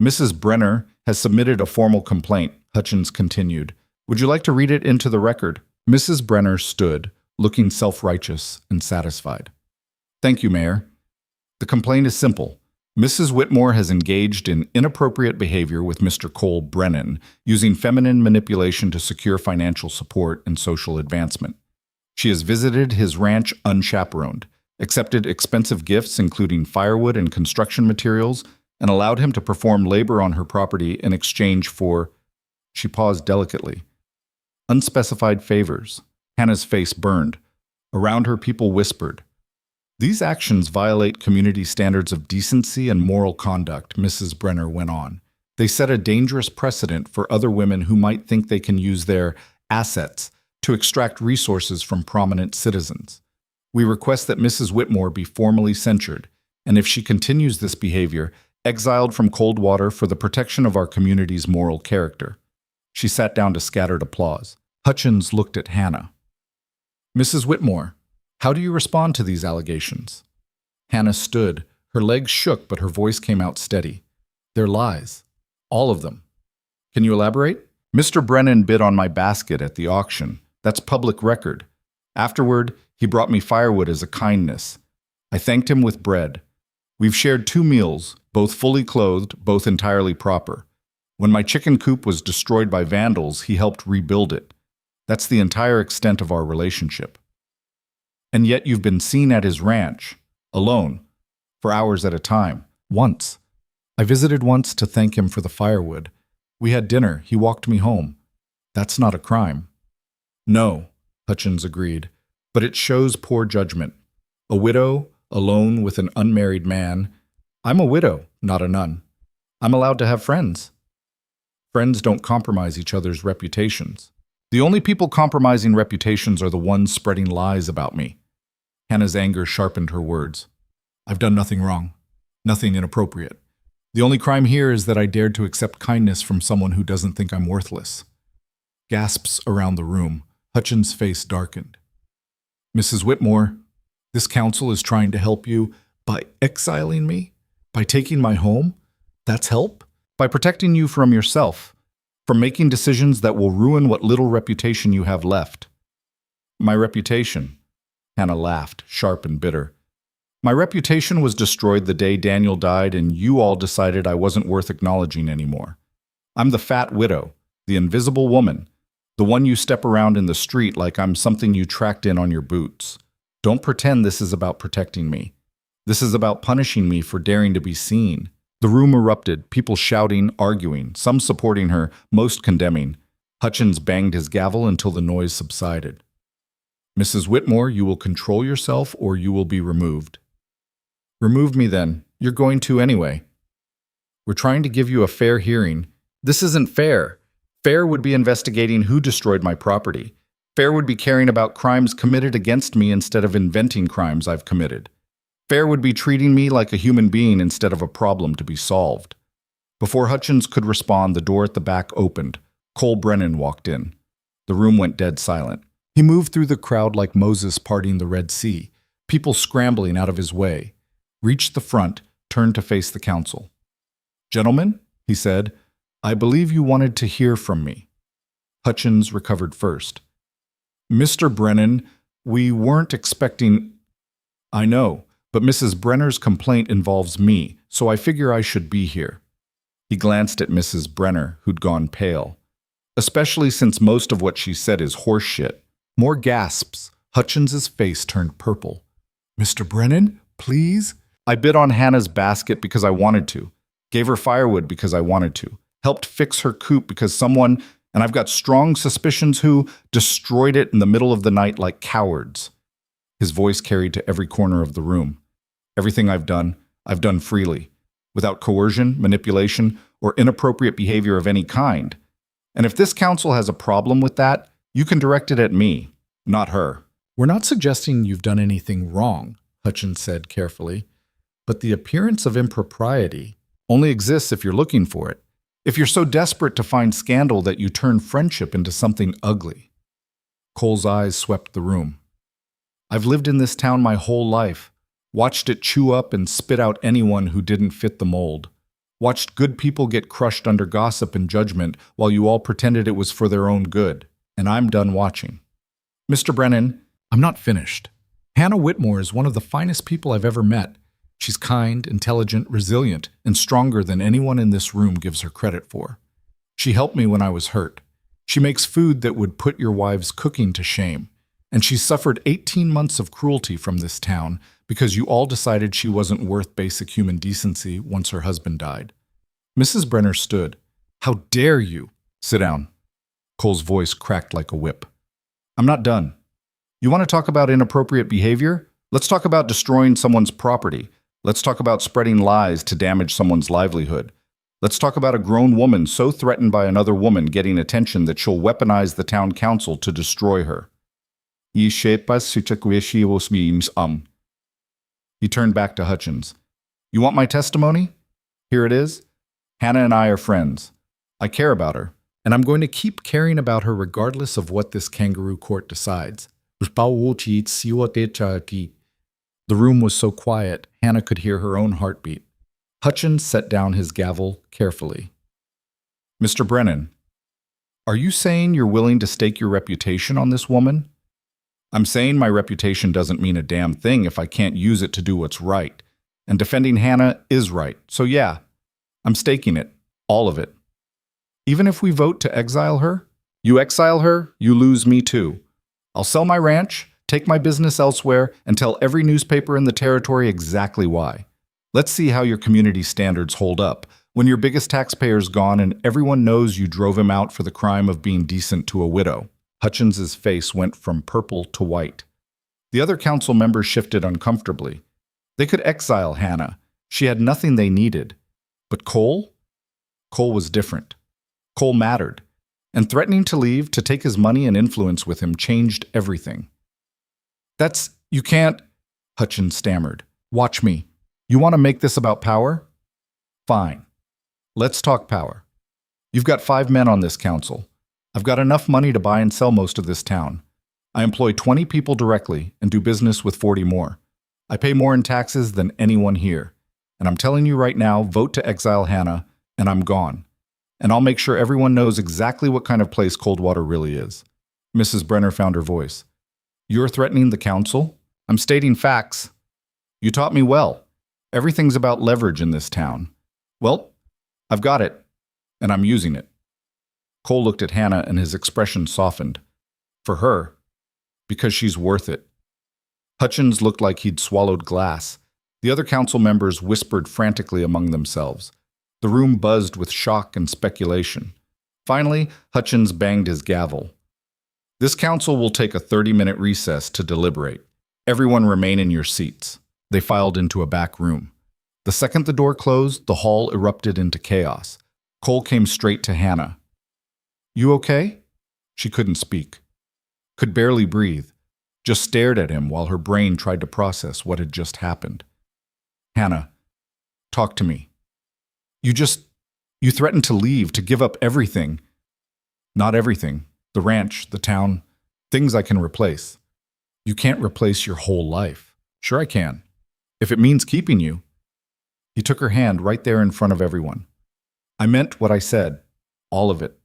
Mrs. Brenner has submitted a formal complaint, Hutchins continued. Would you like to read it into the record? Mrs. Brenner stood, looking self-righteous and satisfied. Thank you, Mayor. The complaint is simple. Mrs. Whitmore has engaged in inappropriate behavior with Mr. Cole Brennan, using feminine manipulation to secure financial support and social advancement. She has visited his ranch unchaperoned, accepted expensive gifts including firewood and construction materials, and allowed him to perform labor on her property in exchange for, she paused delicately, unspecified favors. Hannah's face burned. Around her, people whispered. These actions violate community standards of decency and moral conduct, Mrs. Brenner went on. They set a dangerous precedent for other women who might think they can use their assets to extract resources from prominent citizens. We request that Mrs. Whitmore be formally censured, and if she continues this behavior, exiled from Coldwater for the protection of our community's moral character. She sat down to scattered applause. Hutchins looked at Hannah. Mrs. Whitmore, how do you respond to these allegations? Hannah stood. Her legs shook, but her voice came out steady. They're lies. All of them. Can you elaborate? Mr. Brennan bid on my basket at the auction. That's public record. Afterward, he brought me firewood as a kindness. I thanked him with bread. We've shared 2 meals, both fully clothed, both entirely proper. When my chicken coop was destroyed by vandals, he helped rebuild it. That's the entire extent of our relationship. And yet you've been seen at his ranch, alone, for hours at a time, once. I visited once to thank him for the firewood. We had dinner, he walked me home. That's not a crime. No, Hutchins agreed, but it shows poor judgment. A widow, alone with an unmarried man. I'm a widow, not a nun. I'm allowed to have friends. Friends don't compromise each other's reputations. The only people compromising reputations are the ones spreading lies about me. Hannah's anger sharpened her words. I've done nothing wrong, nothing inappropriate. The only crime here is that I dared to accept kindness from someone who doesn't think I'm worthless. Gasps around the room. Hutchins' face darkened. Mrs. Whitmore, this council is trying to help you by exiling me? By taking my home? That's help? By protecting you from yourself, from making decisions that will ruin what little reputation you have left. My reputation, Hannah laughed, sharp and bitter. My reputation was destroyed the day Daniel died and you all decided I wasn't worth acknowledging anymore. I'm the fat widow, the invisible woman, the one you step around in the street like I'm something you tracked in on your boots. Don't pretend this is about protecting me. This is about punishing me for daring to be seen. The room erupted, people shouting, arguing, some supporting her, most condemning. Hutchins banged his gavel until the noise subsided. Mrs. Whitmore, you will control yourself or you will be removed. Remove me then. You're going to anyway. We're trying to give you a fair hearing. This isn't fair. Fair would be investigating who destroyed my property. Fair would be caring about crimes committed against me instead of inventing crimes I've committed. Fair would be treating me like a human being instead of a problem to be solved. Before Hutchins could respond, the door at the back opened. Cole Brennan walked in. The room went dead silent. He moved through the crowd like Moses parting the Red Sea, people scrambling out of his way. Reached the front, turned to face the council. Gentlemen, he said, I believe you wanted to hear from me. Hutchins recovered first. Mr. Brennan, we weren't expecting... I know, but Mrs. Brenner's complaint involves me, so I figure I should be here. He glanced at Mrs. Brenner, who'd gone pale. Especially since most of what she said is horseshit. More gasps. Hutchins's face turned purple. Mr. Brennan, please? I bid on Hannah's basket because I wanted to. Gave her firewood because I wanted to. Helped fix her coop because someone, and I've got strong suspicions who, destroyed it in the middle of the night like cowards. His voice carried to every corner of the room. Everything I've done freely, without coercion, manipulation, or inappropriate behavior of any kind. And if this council has a problem with that, you can direct it at me, not her. We're not suggesting you've done anything wrong, Hutchins said carefully, but the appearance of impropriety only exists if you're looking for it. If you're so desperate to find scandal that you turn friendship into something ugly. Cole's eyes swept the room. I've lived in this town my whole life, watched it chew up and spit out anyone who didn't fit the mold, watched good people get crushed under gossip and judgment while you all pretended it was for their own good, and I'm done watching. Mr. Brennan, I'm not finished. Hannah Whitmore is one of the finest people I've ever met. She's kind, intelligent, resilient, and stronger than anyone in this room gives her credit for. She helped me when I was hurt. She makes food that would put your wives' cooking to shame. And she suffered 18 months of cruelty from this town because you all decided she wasn't worth basic human decency once her husband died. Mrs. Brenner stood. How dare you? Sit down. Cole's voice cracked like a whip. I'm not done. You want to talk about inappropriate behavior? Let's talk about destroying someone's property. Let's talk about spreading lies to damage someone's livelihood. Let's talk about a grown woman so threatened by another woman getting attention that she'll weaponize the town council to destroy her. He turned back to Hutchins. You want my testimony? Here it is. Hannah and I are friends. I care about her, and I'm going to keep caring about her regardless of what this kangaroo court decides. The room was so quiet, Hannah could hear her own heartbeat. Hutchins set down his gavel carefully. Mr. Brennan, are you saying you're willing to stake your reputation on this woman? I'm saying my reputation doesn't mean a damn thing if I can't use it to do what's right. And defending Hannah is right. So yeah, I'm staking it. All of it. Even if we vote to exile her? You exile her, you lose me too. I'll sell my ranch, take my business elsewhere, and tell every newspaper in the territory exactly why. Let's see how your community standards hold up when your biggest taxpayer's gone and everyone knows you drove him out for the crime of being decent to a widow. Hutchins's face went from purple to white. The other council members shifted uncomfortably. They could exile Hannah. She had nothing they needed. But Cole? Cole was different. Cole mattered. And threatening to leave, to take his money and influence with him, changed everything. You can't, Hutchins stammered. Watch me. You want to make this about power? Fine. Let's talk power. You've got 5 men on this council. I've got enough money to buy and sell most of this town. I employ 20 people directly and do business with 40 more. I pay more in taxes than anyone here. And I'm telling you right now, vote to exile Hannah, and I'm gone. And I'll make sure everyone knows exactly what kind of place Coldwater really is. Mrs. Brenner found her voice. You're threatening the council? I'm stating facts. You taught me well. Everything's about leverage in this town. Well, I've got it, and I'm using it. Cole looked at Hannah and his expression softened. For her, because she's worth it. Hutchins looked like he'd swallowed glass. The other council members whispered frantically among themselves. The room buzzed with shock and speculation. Finally, Hutchins banged his gavel. This council will take a 30-minute recess to deliberate. Everyone remain in your seats. They filed into a back room. The second the door closed, the hall erupted into chaos. Cole came straight to Hannah. You okay? She couldn't speak. Could barely breathe. Just stared at him while her brain tried to process what had just happened. Hannah, talk to me. You threatened to leave, to give up everything. Not everything. The ranch, the town, things I can replace. You can't replace your whole life. Sure I can. If it means keeping you. He took her hand right there in front of everyone. I meant what I said. All of it.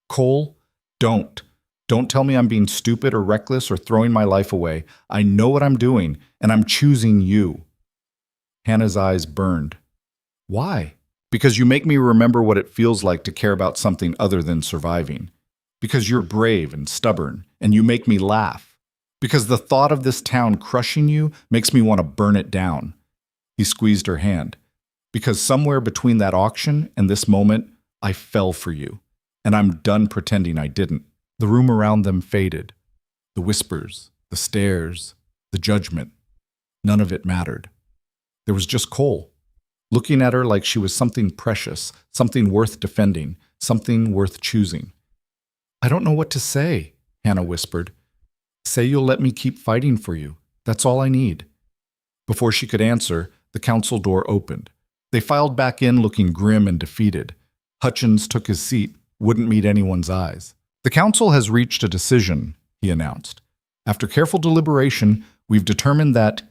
Cole, don't. Don't tell me I'm being stupid or reckless or throwing my life away. I know what I'm doing, and I'm choosing you. Hannah's eyes burned. Why? Because you make me remember what it feels like to care about something other than surviving. Because you're brave and stubborn, and you make me laugh. Because the thought of this town crushing you makes me want to burn it down. He squeezed her hand. Because somewhere between that auction and this moment, I fell for you. And I'm done pretending I didn't. The room around them faded. The whispers, the stares, the judgment. None of it mattered. There was just Cole, looking at her like she was something precious, something worth defending, something worth choosing. I don't know what to say, Hannah whispered. Say you'll let me keep fighting for you. That's all I need. Before she could answer, the council door opened. They filed back in looking grim and defeated. Hutchins took his seat, wouldn't meet anyone's eyes. The council has reached a decision, he announced. After careful deliberation, we've determined that,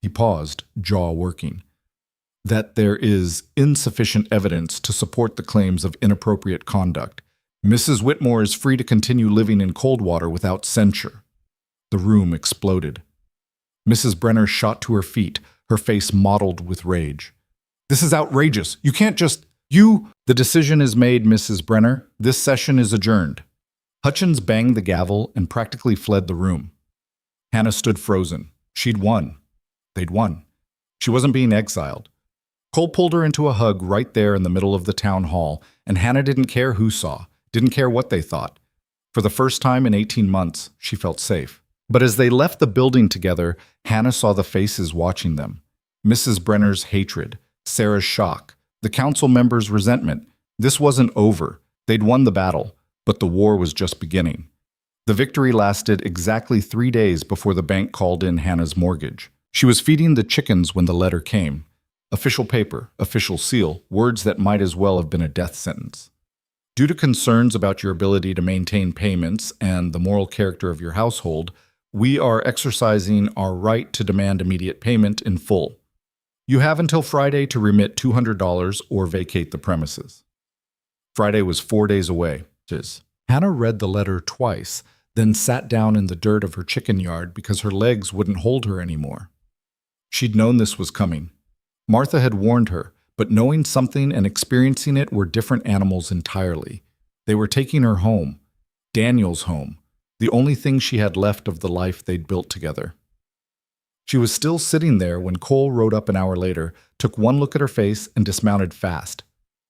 he paused, jaw working, that there is insufficient evidence to support the claims of inappropriate conduct. Mrs. Whitmore is free to continue living in Coldwater without censure. The room exploded. Mrs. Brenner shot to her feet, her face mottled with rage. This is outrageous. You can't just... The decision is made, Mrs. Brenner. This session is adjourned. Hutchins banged the gavel and practically fled the room. Hannah stood frozen. She'd won. They'd won. She wasn't being exiled. Cole pulled her into a hug right there in the middle of the town hall, and Hannah didn't care who saw, didn't care what they thought. For the first time in 18 months, she felt safe. But as they left the building together, Hannah saw the faces watching them. Mrs. Brenner's hatred, Sarah's shock, the council members' resentment. This wasn't over. They'd won the battle, but the war was just beginning. The victory lasted exactly 3 days before the bank called in Hannah's mortgage. She was feeding the chickens when the letter came. Official paper, official seal, words that might as well have been a death sentence. Due to concerns about your ability to maintain payments and the moral character of your household, we are exercising our right to demand immediate payment in full. You have until Friday to remit $200 or vacate the premises. Friday was 4 days away. Hannah read the letter twice, then sat down in the dirt of her chicken yard because her legs wouldn't hold her anymore. She'd known this was coming. Martha had warned her, but knowing something and experiencing it were different animals entirely. They were taking her home, Daniel's home, the only thing she had left of the life they'd built together. She was still sitting there when Cole rode up an hour later, took one look at her face, and dismounted fast.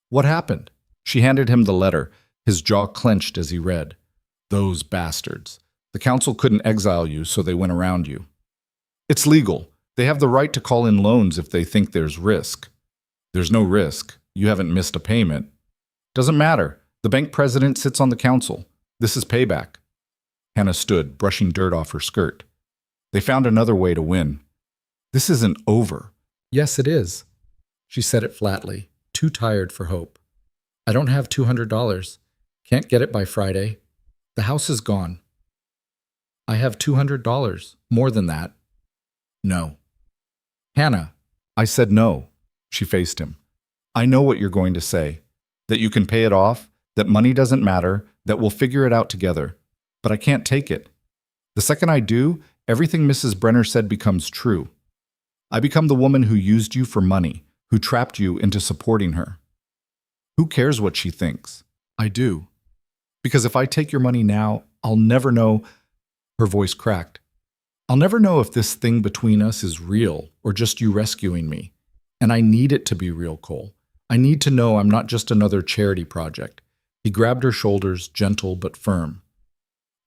What happened? She handed him the letter, his jaw clenched as he read. Those bastards. The council couldn't exile you, so they went around you. It's legal. They have the right to call in loans if they think there's risk. There's no risk. You haven't missed a payment. Doesn't matter. The bank president sits on the council. This is payback. Hannah stood, brushing dirt off her skirt. They found another way to win. This isn't over. Yes, it is. She said it flatly, too tired for hope. I don't have $200. Can't get it by Friday. The house is gone. I have $200. More than that. No. Hannah, I said no. She faced him. I know what you're going to say. That you can pay it off, that money doesn't matter, that we'll figure it out together. But I can't take it. The second I do, everything Mrs. Brenner said becomes true. I become the woman who used you for money, who trapped you into supporting her. Who cares what she thinks? I do. Because if I take your money now, I'll never know. Her voice cracked. I'll never know if this thing between us is real or just you rescuing me. And I need it to be real, Cole. I need to know I'm not just another charity project. He grabbed her shoulders, gentle but firm.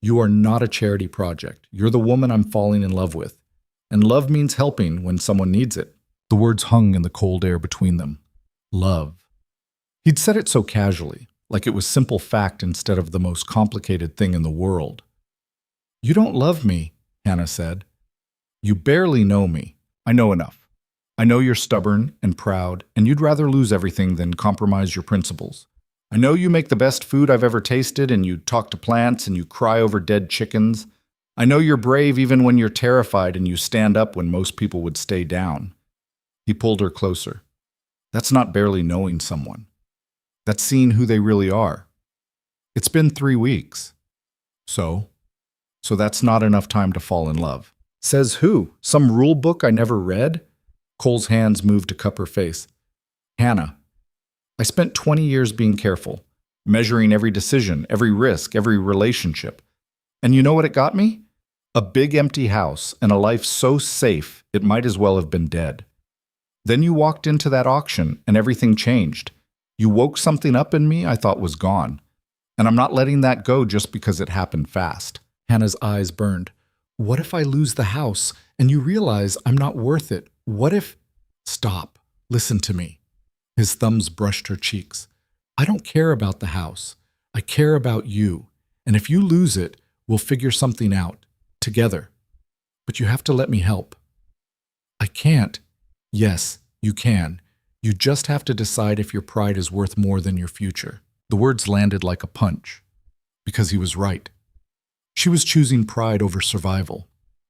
You are not a charity project. You're the woman I'm falling in love with. And love means helping when someone needs it. The words hung in the cold air between them. Love. He'd said it so casually, like it was simple fact instead of the most complicated thing in the world. You don't love me, Hannah said. You barely know me. I know enough. I know you're stubborn and proud, and you'd rather lose everything than compromise your principles. I know you make the best food I've ever tasted, and you talk to plants, and you cry over dead chickens. I know you're brave even when you're terrified, and you stand up when most people would stay down. He pulled her closer. That's not barely knowing someone. That's seeing who they really are. It's been 3 weeks. So that's not enough time to fall in love. Says who? Some rule book I never read? Cole's hands moved to cup her face. Hannah, I spent 20 years being careful, measuring every decision, every risk, every relationship. And you know what it got me? A big empty house and a life so safe it might as well have been dead. Then you walked into that auction and everything changed. You woke something up in me I thought was gone. And I'm not letting that go just because it happened fast. Hannah's eyes burned. What if I lose the house and you realize I'm not worth it? What if... Stop. Listen to me. His thumbs brushed her cheeks. I don't care about the house. I care about you. And if you lose it, we'll figure something out. Together. But you have to let me help. I can't. Yes, you can. You just have to decide if your pride is worth more than your future. The words landed like a punch. Because he was right. She was choosing pride over survival.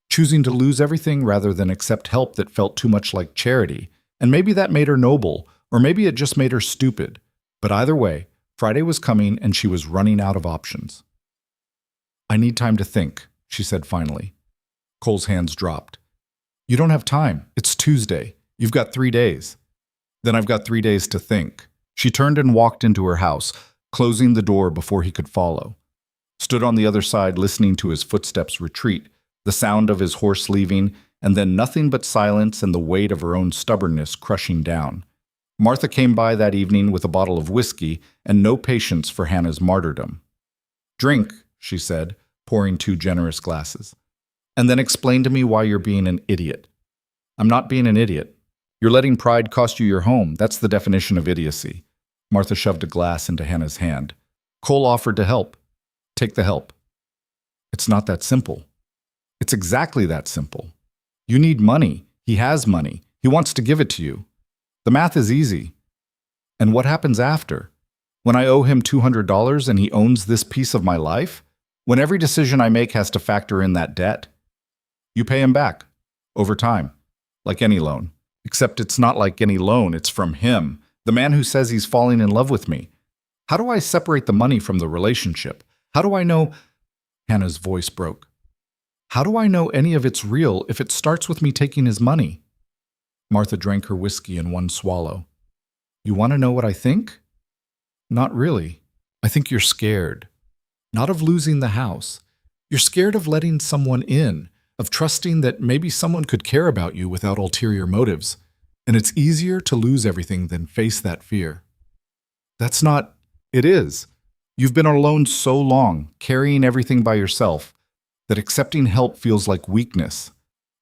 Choosing to lose everything rather than accept help that felt too much like charity. And maybe that made her noble, or maybe it just made her stupid. But either way, Friday was coming and she was running out of options. I need time to think, she said finally. Cole's hands dropped. You don't have time. It's Tuesday. You've got 3 days. Then I've got 3 days to think. She turned and walked into her house, closing the door before he could follow. Stood on the other side listening to his footsteps retreat, the sound of his horse leaving, and then nothing but silence and the weight of her own stubbornness crushing down. Martha came by that evening with a bottle of whiskey and no patience for Hannah's martyrdom. Drink, she said, pouring 2 generous glasses. And then explain to me why you're being an idiot. I'm not being an idiot. You're letting pride cost you your home. That's the definition of idiocy. Martha shoved a glass into Hannah's hand. Cole offered to help. Take the help. It's not that simple. It's exactly that simple. You need money. He has money. He wants to give it to you. The math is easy. And what happens after? When I owe him $200 and he owns this piece of my life? When every decision I make has to factor in that debt? You pay him back. Over time. Like any loan. Except it's not like any loan, it's from him. The man who says he's falling in love with me. How do I separate the money from the relationship? How do I know... Hannah's voice broke. How do I know any of it's real if it starts with me taking his money? Martha drank her whiskey in one swallow. You want to know what I think? Not really. I think you're scared. Not of losing the house. You're scared of letting someone in, of trusting that maybe someone could care about you without ulterior motives. And it's easier to lose everything than face that fear. That's not... It is. You've been alone so long, carrying everything by yourself, that accepting help feels like weakness.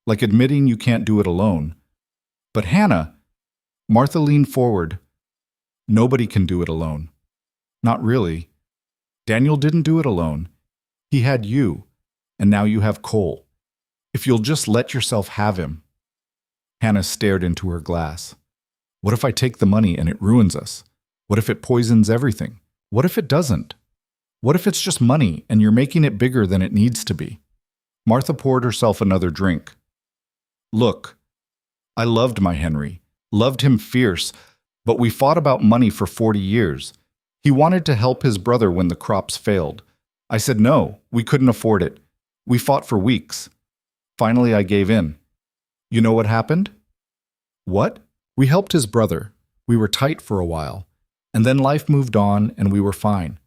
like admitting you can't do it alone. But Hannah, Martha leaned forward. Nobody can do it alone. Not really. Daniel didn't do it alone. He had you, and now you have Cole. If you'll just let yourself have him. Hannah stared into her glass. What if I take the money and it ruins us? What if it poisons everything? What if it doesn't? What if it's just money and you're making it bigger than it needs to be? Martha poured herself another drink. Look, I loved my Henry, loved him fierce, but we fought about money for 40 years. He wanted to help his brother when the crops failed. I said no, we couldn't afford it. We fought for weeks. Finally, I gave in. You know what happened? What? We helped his brother. We were tight for a while. And then life moved on and we were fine.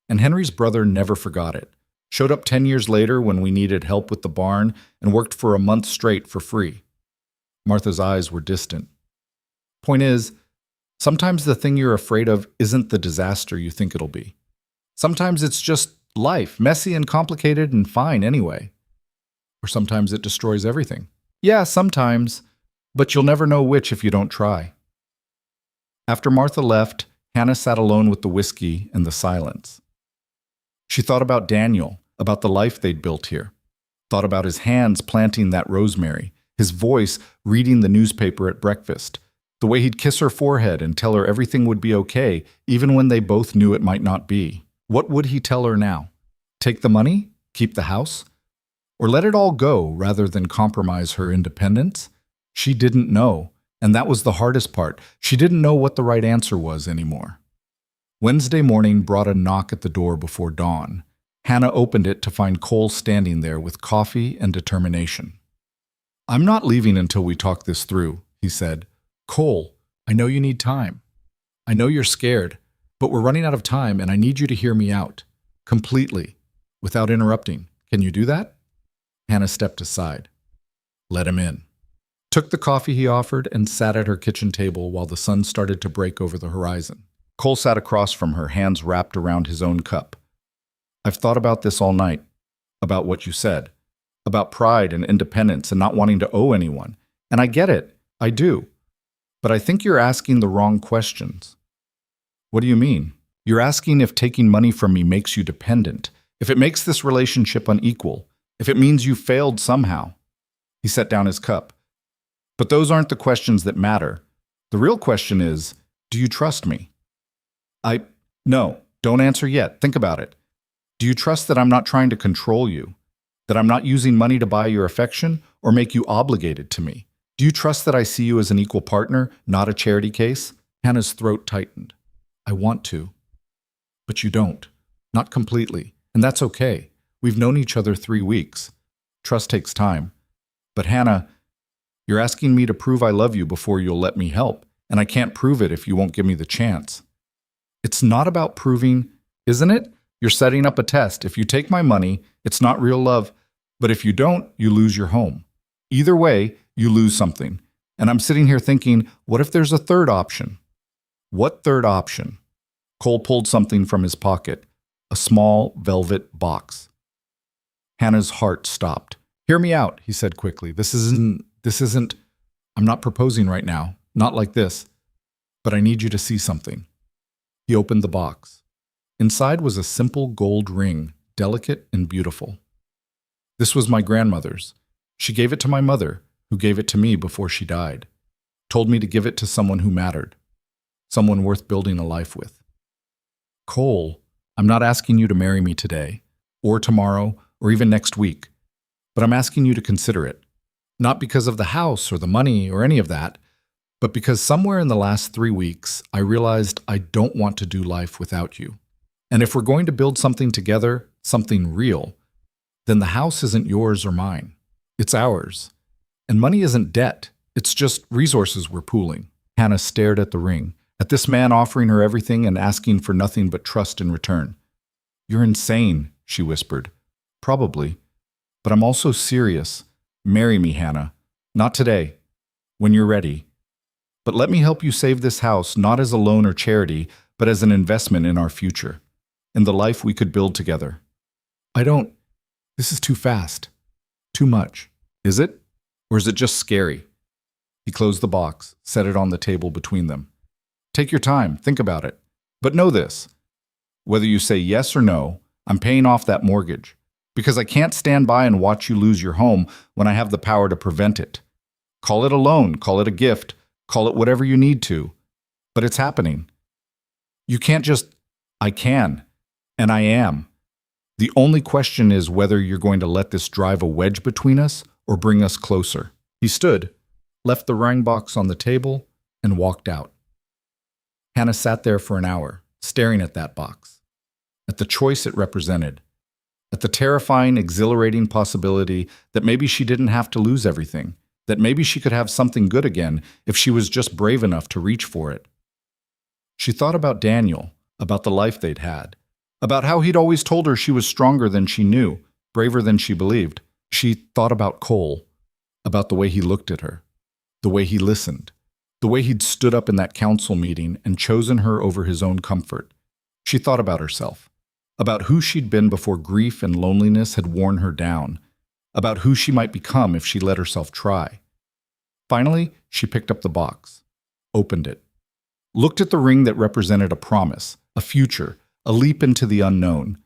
And Henry's brother never forgot it. Showed up 10 years later when we needed help with the barn and worked for a month straight for free. Martha's eyes were distant. Point is, sometimes the thing you're afraid of isn't the disaster you think it'll be. Sometimes it's just life, messy and complicated and fine anyway. Or sometimes it destroys everything. Yeah, sometimes, but you'll never know which if you don't try. After Martha left, Hannah sat alone with the whiskey and the silence. She thought about Daniel, about the life they'd built here. Thought about his hands planting that rosemary, his voice reading the newspaper at breakfast, the way he'd kiss her forehead and tell her everything would be okay, even when they both knew it might not be. What would he tell her now? Take the money? Keep the house? Or let it all go rather than compromise her independence? She didn't know, and that was the hardest part. She didn't know what the right answer was anymore. Wednesday morning brought a knock at the door before dawn. Hannah opened it to find Cole standing there with coffee and determination. I'm not leaving until we talk this through, he said. Cole, I know you need time. I know you're scared, but we're running out of time and I need you to hear me out. Completely, without interrupting. Can you do that? Hannah stepped aside. Let him in. Took the coffee he offered and sat at her kitchen table while the sun started to break over the horizon. Cole sat across from her, hands wrapped around his own cup. I've thought about this all night, about what you said, about pride and independence and not wanting to owe anyone. And I get it, I do. But I think you're asking the wrong questions. What do you mean? You're asking if taking money from me makes you dependent, if it makes this relationship unequal, if it means you failed somehow. He set down his cup. But those aren't the questions that matter. The real question is, do you trust me? No, don't answer yet. Think about it. Do you trust that I'm not trying to control you? That I'm not using money to buy your affection or make you obligated to me? Do you trust that I see you as an equal partner, not a charity case? Hannah's throat tightened. I want to. But you don't. Not completely. And that's okay. We've known each other 3 weeks. Trust takes time. But Hannah, you're asking me to prove I love you before you'll let me help, and I can't prove it if you won't give me the chance. It's not about proving, isn't it? You're setting up a test. If you take my money, it's not real love, but if you don't, you lose your home. Either way, you lose something. And I'm sitting here thinking, what if there's a third option? What third option? Cole pulled something from his pocket, a small velvet box. Hannah's heart stopped. Hear me out, he said quickly. This isn't, I'm not proposing right now, not like this, but I need you to see something. He opened the box. Inside was a simple gold ring, delicate and beautiful. This was my grandmother's. She gave it to my mother, who gave it to me before she died. Told me to give it to someone who mattered, someone worth building a life with. Cole, I'm not asking you to marry me today, or tomorrow, or even next week, but I'm asking you to consider it. Not because of the house or the money or any of that, but because somewhere in the last 3 weeks, I realized I don't want to do life without you. And if we're going to build something together, something real, then the house isn't yours or mine. It's ours. And money isn't debt. It's just resources we're pooling. Hannah stared at the ring, at this man offering her everything and asking for nothing but trust in return. You're insane, she whispered. Probably. But I'm also serious. Marry me, Hannah. Not today. When you're ready. But let me help you save this house, not as a loan or charity, but as an investment in our future, in the life we could build together. This is too fast. Too much. Is it? Or is it just scary? He closed the box, set it on the table between them. Take your time, think about it. But know this. Whether you say yes or no, I'm paying off that mortgage. Because I can't stand by and watch you lose your home when I have the power to prevent it. Call it a loan, call it a gift, call it whatever you need to. But it's happening. You can't just, I can, and I am. The only question is whether you're going to let this drive a wedge between us or bring us closer. He stood, left the ring box on the table, and walked out. Hannah sat there for an hour, staring at that box, at the choice it represented, at the terrifying, exhilarating possibility that maybe she didn't have to lose everything, that maybe she could have something good again if she was just brave enough to reach for it. She thought about Daniel, about the life they'd had, about how he'd always told her she was stronger than she knew, braver than she believed. She thought about Cole, about the way he looked at her, the way he listened, the way he'd stood up in that council meeting and chosen her over his own comfort. She thought about herself, about who she'd been before grief and loneliness had worn her down, about who she might become if she let herself try. Finally, she picked up the box, opened it, looked at the ring that represented a promise, a future, a leap into the unknown,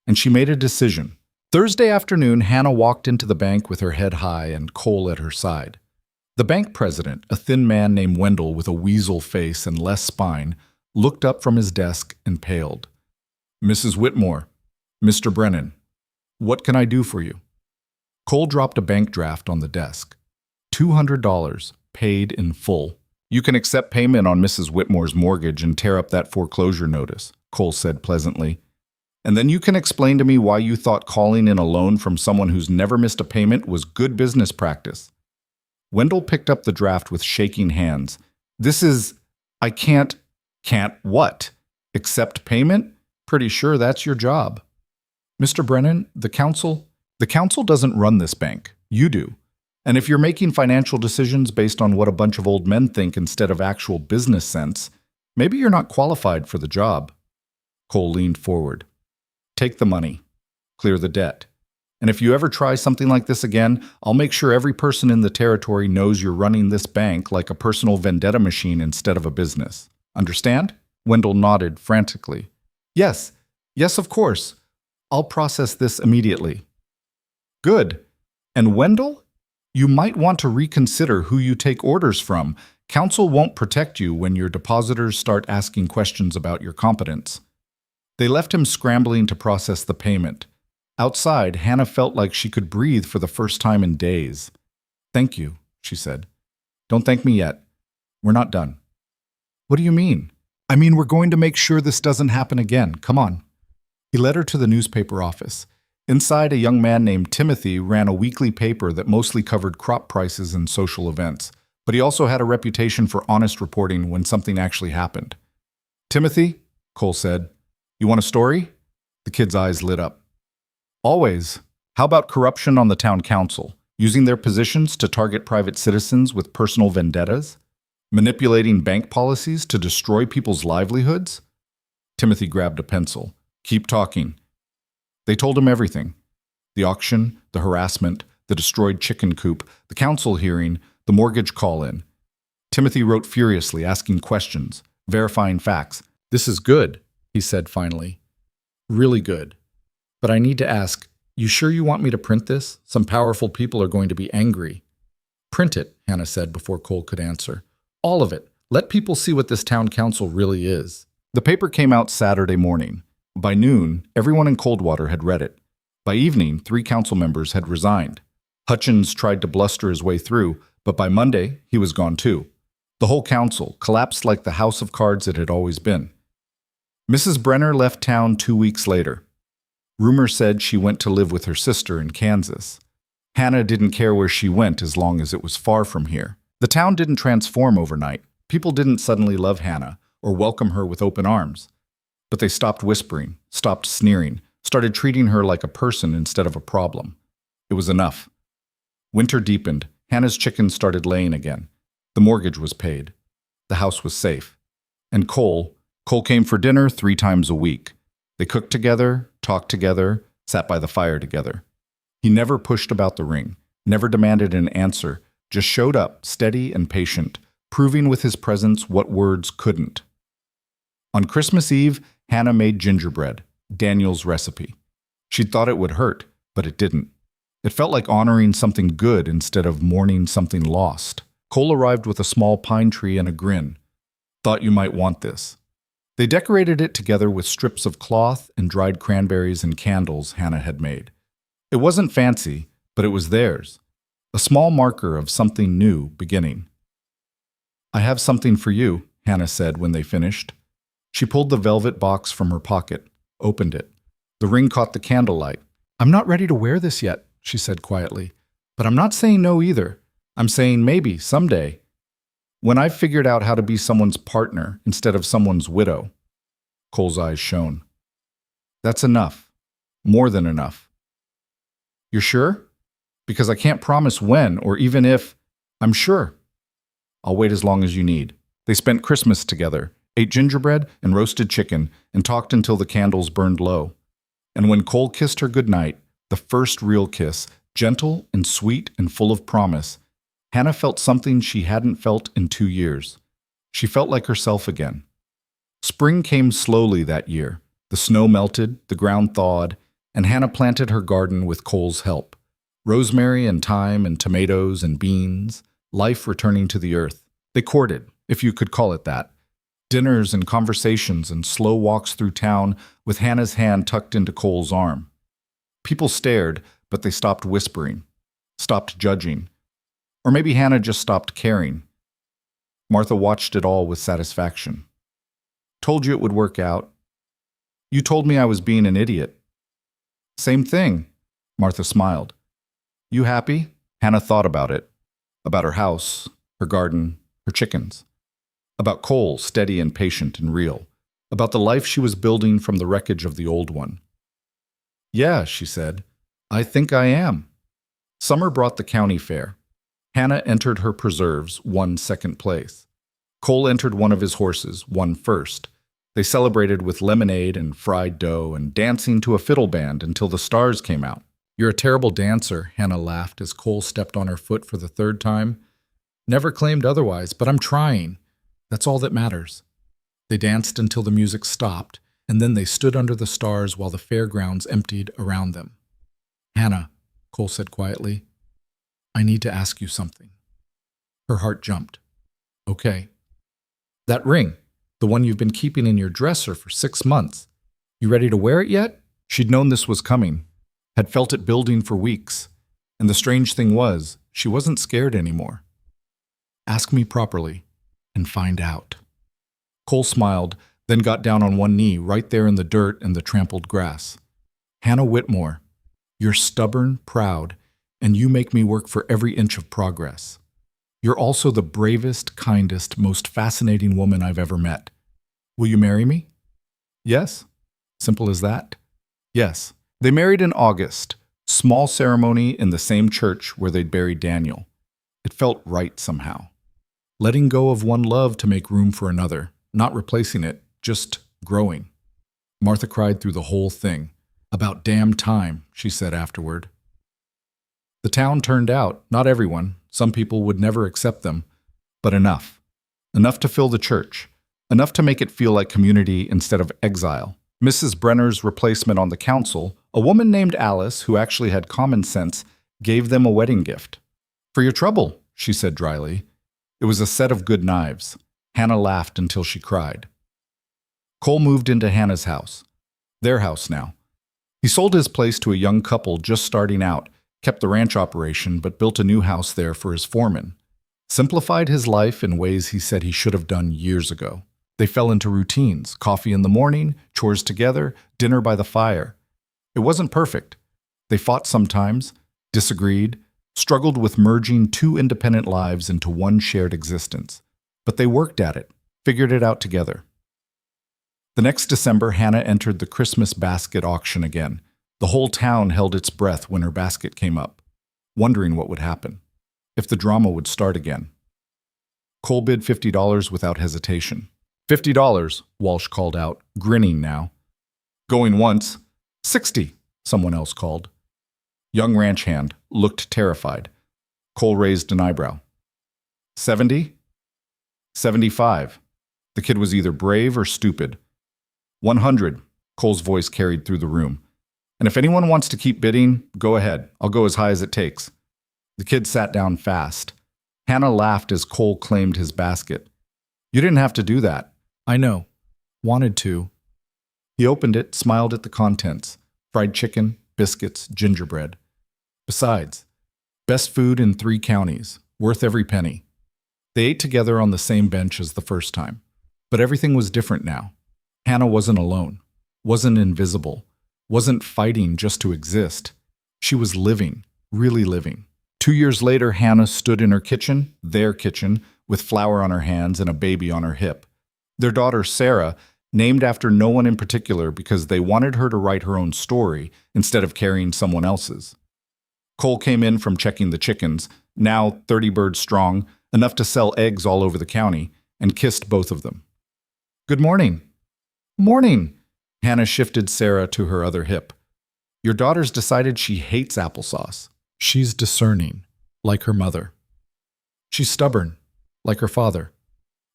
and she made a decision. Thursday afternoon, Hannah walked into the bank with her head high and Cole at her side. The bank president, a thin man named Wendell with a weasel face and less spine, looked up from his desk and paled. Mrs. Whitmore, Mr. Brennan, what can I do for you? Cole dropped a bank draft on the desk. $200, paid in full. You can accept payment on Mrs. Whitmore's mortgage and tear up that foreclosure notice, Cole said pleasantly. And then you can explain to me why you thought calling in a loan from someone who's never missed a payment was good business practice. Wendell picked up the draft with shaking hands. I can't what? Accept payment? Pretty sure that's your job. Mr. Brennan, the council doesn't run this bank. You do. And if you're making financial decisions based on what a bunch of old men think instead of actual business sense, maybe you're not qualified for the job. Cole leaned forward. Take the money. Clear the debt. And if you ever try something like this again, I'll make sure every person in the territory knows you're running this bank like a personal vendetta machine instead of a business. Understand? Wendell nodded frantically. Yes, of course. I'll process this immediately. Good. And Wendell, you might want to reconsider who you take orders from. Council won't protect you when your depositors start asking questions about your competence. They left him scrambling to process the payment. Outside, Hannah felt like she could breathe for the first time in days. Thank you, she said. Don't thank me yet. We're not done. What do you mean? I mean, we're going to make sure this doesn't happen again. Come on. He led her to the newspaper office. Inside, a young man named Timothy ran a weekly paper that mostly covered crop prices and social events, but he also had a reputation for honest reporting when something actually happened. Timothy, Cole said, you want a story? The kid's eyes lit up. Always. How about corruption on the town council, using their positions to target private citizens with personal vendettas? Manipulating bank policies to destroy people's livelihoods? Timothy grabbed a pencil. Keep talking. They told him everything. The auction, the harassment, the destroyed chicken coop, the council hearing, the mortgage call-in. Timothy wrote furiously, asking questions, verifying facts. This is good, he said finally. Really good. But I need to ask, you sure you want me to print this? Some powerful people are going to be angry. Print it, Hannah said before Cole could answer. All of it. Let people see what this town council really is. The paper came out Saturday morning. By noon, everyone in Coldwater had read it. By evening, 3 council members had resigned. Hutchins tried to bluster his way through, but by Monday, he was gone too. The whole council collapsed like the house of cards it had always been. Mrs. Brenner left town 2 weeks later. Rumor said she went to live with her sister in Kansas. Hannah didn't care where she went as long as it was far from here. The town didn't transform overnight. People didn't suddenly love Hannah or welcome her with open arms. But they stopped whispering, stopped sneering, started treating her like a person instead of a problem. It was enough. Winter deepened. Hannah's chickens started laying again. The mortgage was paid. The house was safe. And Cole came for dinner 3 times a week. They cooked together, talked together, sat by the fire together. He never pushed about the ring, never demanded an answer, just showed up, steady and patient, proving with his presence what words couldn't. On Christmas Eve, Hannah made gingerbread, Daniel's recipe. She'd thought it would hurt, but it didn't. It felt like honoring something good instead of mourning something lost. Cole arrived with a small pine tree and a grin. Thought you might want this. They decorated it together with strips of cloth and dried cranberries and candles Hannah had made. It wasn't fancy, but it was theirs. A small marker of something new beginning. I have something for you, Hannah said when they finished. She pulled the velvet box from her pocket, opened it. The ring caught the candlelight. I'm not ready to wear this yet, she said quietly. But I'm not saying no either. I'm saying maybe, someday. When I've figured out how to be someone's partner instead of someone's widow. Cole's eyes shone. That's enough. More than enough. You're sure? Because I can't promise when or even if. I'm sure. I'll wait as long as you need. They spent Christmas together, ate gingerbread and roasted chicken, and talked until the candles burned low. And when Cole kissed her goodnight, the first real kiss, gentle and sweet and full of promise, Hannah felt something she hadn't felt in 2 years. She felt like herself again. Spring came slowly that year. The snow melted, the ground thawed, and Hannah planted her garden with Cole's help. Rosemary and thyme and tomatoes and beans, life returning to the earth. They courted, if you could call it that. Dinners and conversations and slow walks through town with Hannah's hand tucked into Cole's arm. People stared, but they stopped whispering, stopped judging. Or maybe Hannah just stopped caring. Martha watched it all with satisfaction. Told you it would work out. You told me I was being an idiot. Same thing, Martha smiled. You happy? Hannah thought about it. About her house, her garden, her chickens. About Cole, steady and patient and real. About the life she was building from the wreckage of the old one. Yeah, she said. I think I am. Summer brought the county fair. Hannah entered her preserves, won second place. Cole entered one of his horses, won first. They celebrated with lemonade and fried dough and dancing to a fiddle band until the stars came out. You're a terrible dancer, Hannah laughed as Cole stepped on her foot for the third time. Never claimed otherwise, but I'm trying. That's all that matters. They danced until the music stopped, and then they stood under the stars while the fairgrounds emptied around them. Hannah, Cole said quietly, I need to ask you something. Her heart jumped. Okay. That ring, the one you've been keeping in your dresser for 6 months, you ready to wear it yet? She'd known this was coming, had felt it building for weeks, and the strange thing was, she wasn't scared anymore. Ask me properly, and find out. Cole smiled, then got down on one knee right there in the dirt and the trampled grass. Hannah Whitmore, you're stubborn, proud, and you make me work for every inch of progress. You're also the bravest, kindest, most fascinating woman I've ever met. Will you marry me? Yes. Simple as that. Yes. They married in August, small ceremony in the same church where they'd buried Daniel. It felt right somehow. Letting go of one love to make room for another, not replacing it, just growing. Martha cried through the whole thing. About damn time, she said afterward. The town turned out, not everyone, some people would never accept them, but enough. Enough to fill the church, enough to make it feel like community instead of exile. Mrs. Brenner's replacement on the council, a woman named Alice who actually had common sense, gave them a wedding gift. For your trouble, she said dryly. It was a set of good knives. Hannah laughed until she cried. Cole moved into Hannah's house. Their house now. He sold his place to a young couple just starting out, kept the ranch operation, but built a new house there for his foreman. Simplified his life in ways he said he should have done years ago. They fell into routines, coffee in the morning, chores together, dinner by the fire. It wasn't perfect. They fought sometimes, disagreed, struggled with merging 2 independent lives into one shared existence. But they worked at it, figured it out together. The next December, Hannah entered the Christmas basket auction again. The whole town held its breath when her basket came up, wondering what would happen, if the drama would start again. Cole bid $50 without hesitation. $50, Walsh called out, grinning now. Going once. $60, someone else called. Young ranch hand looked terrified. Cole raised an eyebrow. 70? 75. The kid was either brave or stupid. 100. Cole's voice carried through the room. And if anyone wants to keep bidding, go ahead. I'll go as high as it takes. The kid sat down fast. Hannah laughed as Cole claimed his basket. You didn't have to do that. I know. Wanted to. He opened it, smiled at the contents. Fried chicken, biscuits, gingerbread. Besides, best food in 3 counties, worth every penny. They ate together on the same bench as the first time. But everything was different now. Hannah wasn't alone, wasn't invisible, wasn't fighting just to exist. She was living, really living. 2 years later, Hannah stood in her kitchen, their kitchen, with flour on her hands and a baby on her hip. Their daughter, Sarah, named after no one in particular because they wanted her to write her own story instead of carrying someone else's. Cole came in from checking the chickens, now 30 birds strong, enough to sell eggs all over the county, and kissed both of them. Good morning. Morning. Hannah shifted Sarah to her other hip. Your daughter's decided she hates applesauce. She's discerning, like her mother. She's stubborn, like her father.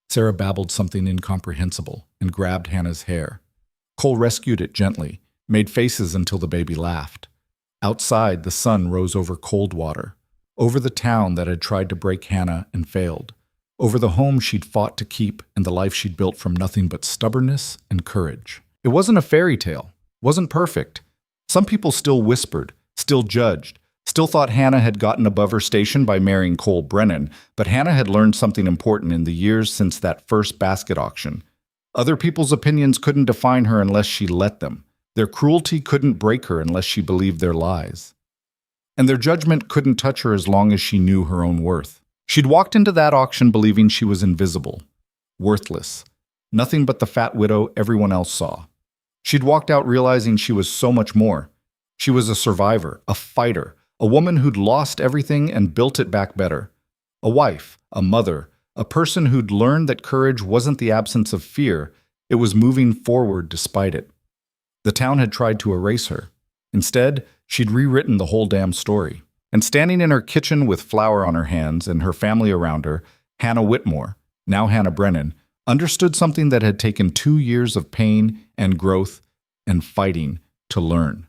Sarah babbled something incomprehensible and grabbed Hannah's hair. Cole rescued it gently, made faces until the baby laughed. Outside, the sun rose over Coldwater, over the town that had tried to break Hannah and failed, over the home she'd fought to keep and the life she'd built from nothing but stubbornness and courage. It wasn't a fairy tale, wasn't perfect. Some people still whispered, still judged, still thought Hannah had gotten above her station by marrying Cole Brennan, but Hannah had learned something important in the years since that first basket auction. Other people's opinions couldn't define her unless she let them. Their cruelty couldn't break her unless she believed their lies. And their judgment couldn't touch her as long as she knew her own worth. She'd walked into that auction believing she was invisible, worthless, nothing but the fat widow everyone else saw. She'd walked out realizing she was so much more. She was a survivor, a fighter, a woman who'd lost everything and built it back better. A wife, a mother, a person who'd learned that courage wasn't the absence of fear, it was moving forward despite it. The town had tried to erase her. Instead, she'd rewritten the whole damn story. And standing in her kitchen with flour on her hands and her family around her, Hannah Whitmore, now Hannah Brennan, understood something that had taken 2 years of pain and growth and fighting to learn.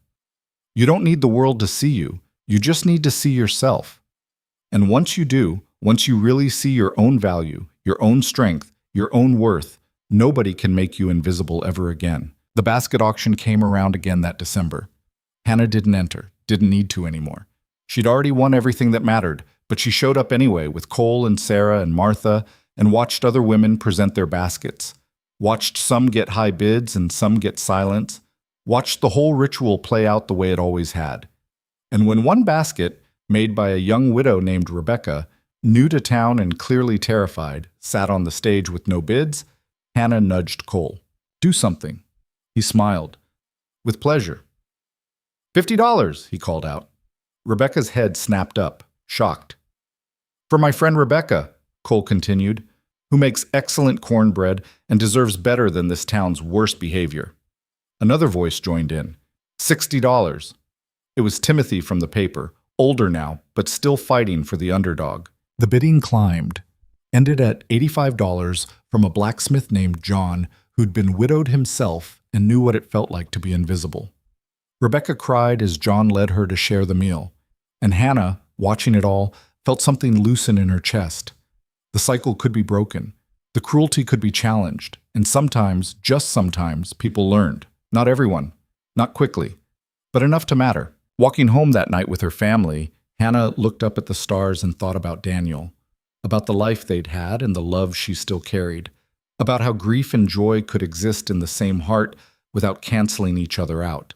You don't need the world to see you. You just need to see yourself. And once you do, once you really see your own value, your own strength, your own worth, nobody can make you invisible ever again. The basket auction came around again that December. Hannah didn't enter, didn't need to anymore. She'd already won everything that mattered, but she showed up anyway with Cole and Sarah and Martha and watched other women present their baskets. Watched some get high bids and some get silence. Watched the whole ritual play out the way it always had. And when one basket, made by a young widow named Rebecca, new to town and clearly terrified, sat on the stage with no bids, Hannah nudged Cole. Do something. He smiled. With pleasure. $50, he called out. Rebecca's head snapped up, shocked. For my friend Rebecca, Cole continued, who makes excellent cornbread and deserves better than this town's worst behavior. Another voice joined in. $60. It was Timothy from the paper, older now, but still fighting for the underdog. The bidding climbed, ended at $85 from a blacksmith named John who'd been widowed himself and knew what it felt like to be invisible. Rebecca cried as John led her to share the meal, and Hannah, watching it all, felt something loosen in her chest. The cycle could be broken, the cruelty could be challenged, and sometimes, just sometimes, people learned. Not everyone, not quickly, but enough to matter. Walking home that night with her family, Hannah looked up at the stars and thought about Daniel, about the life they'd had and the love she still carried, about how grief and joy could exist in the same heart without canceling each other out.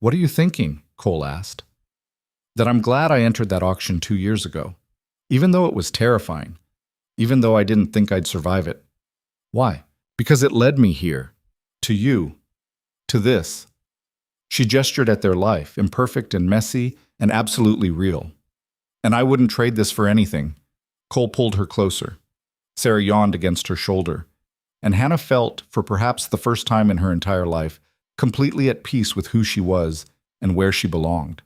What are you thinking? Cole asked. That I'm glad I entered that auction 2 years ago, even though it was terrifying, even though I didn't think I'd survive it. Why? Because it led me here, to you, to this. She gestured at their life, imperfect and messy and absolutely real. And I wouldn't trade this for anything. Cole pulled her closer. Sarah yawned against her shoulder. And Hannah felt, for perhaps the first time in her entire life, completely at peace with who she was and where she belonged.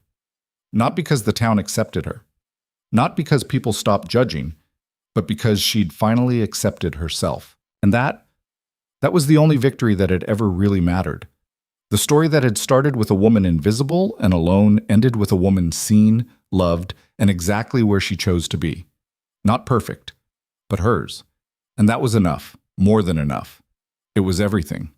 Not because the town accepted her. Not because people stopped judging, but because she'd finally accepted herself. And that was the only victory that had ever really mattered. The story that had started with a woman invisible and alone ended with a woman seen, loved, and exactly where she chose to be. Not perfect, but hers. And that was enough, more than enough. It was everything.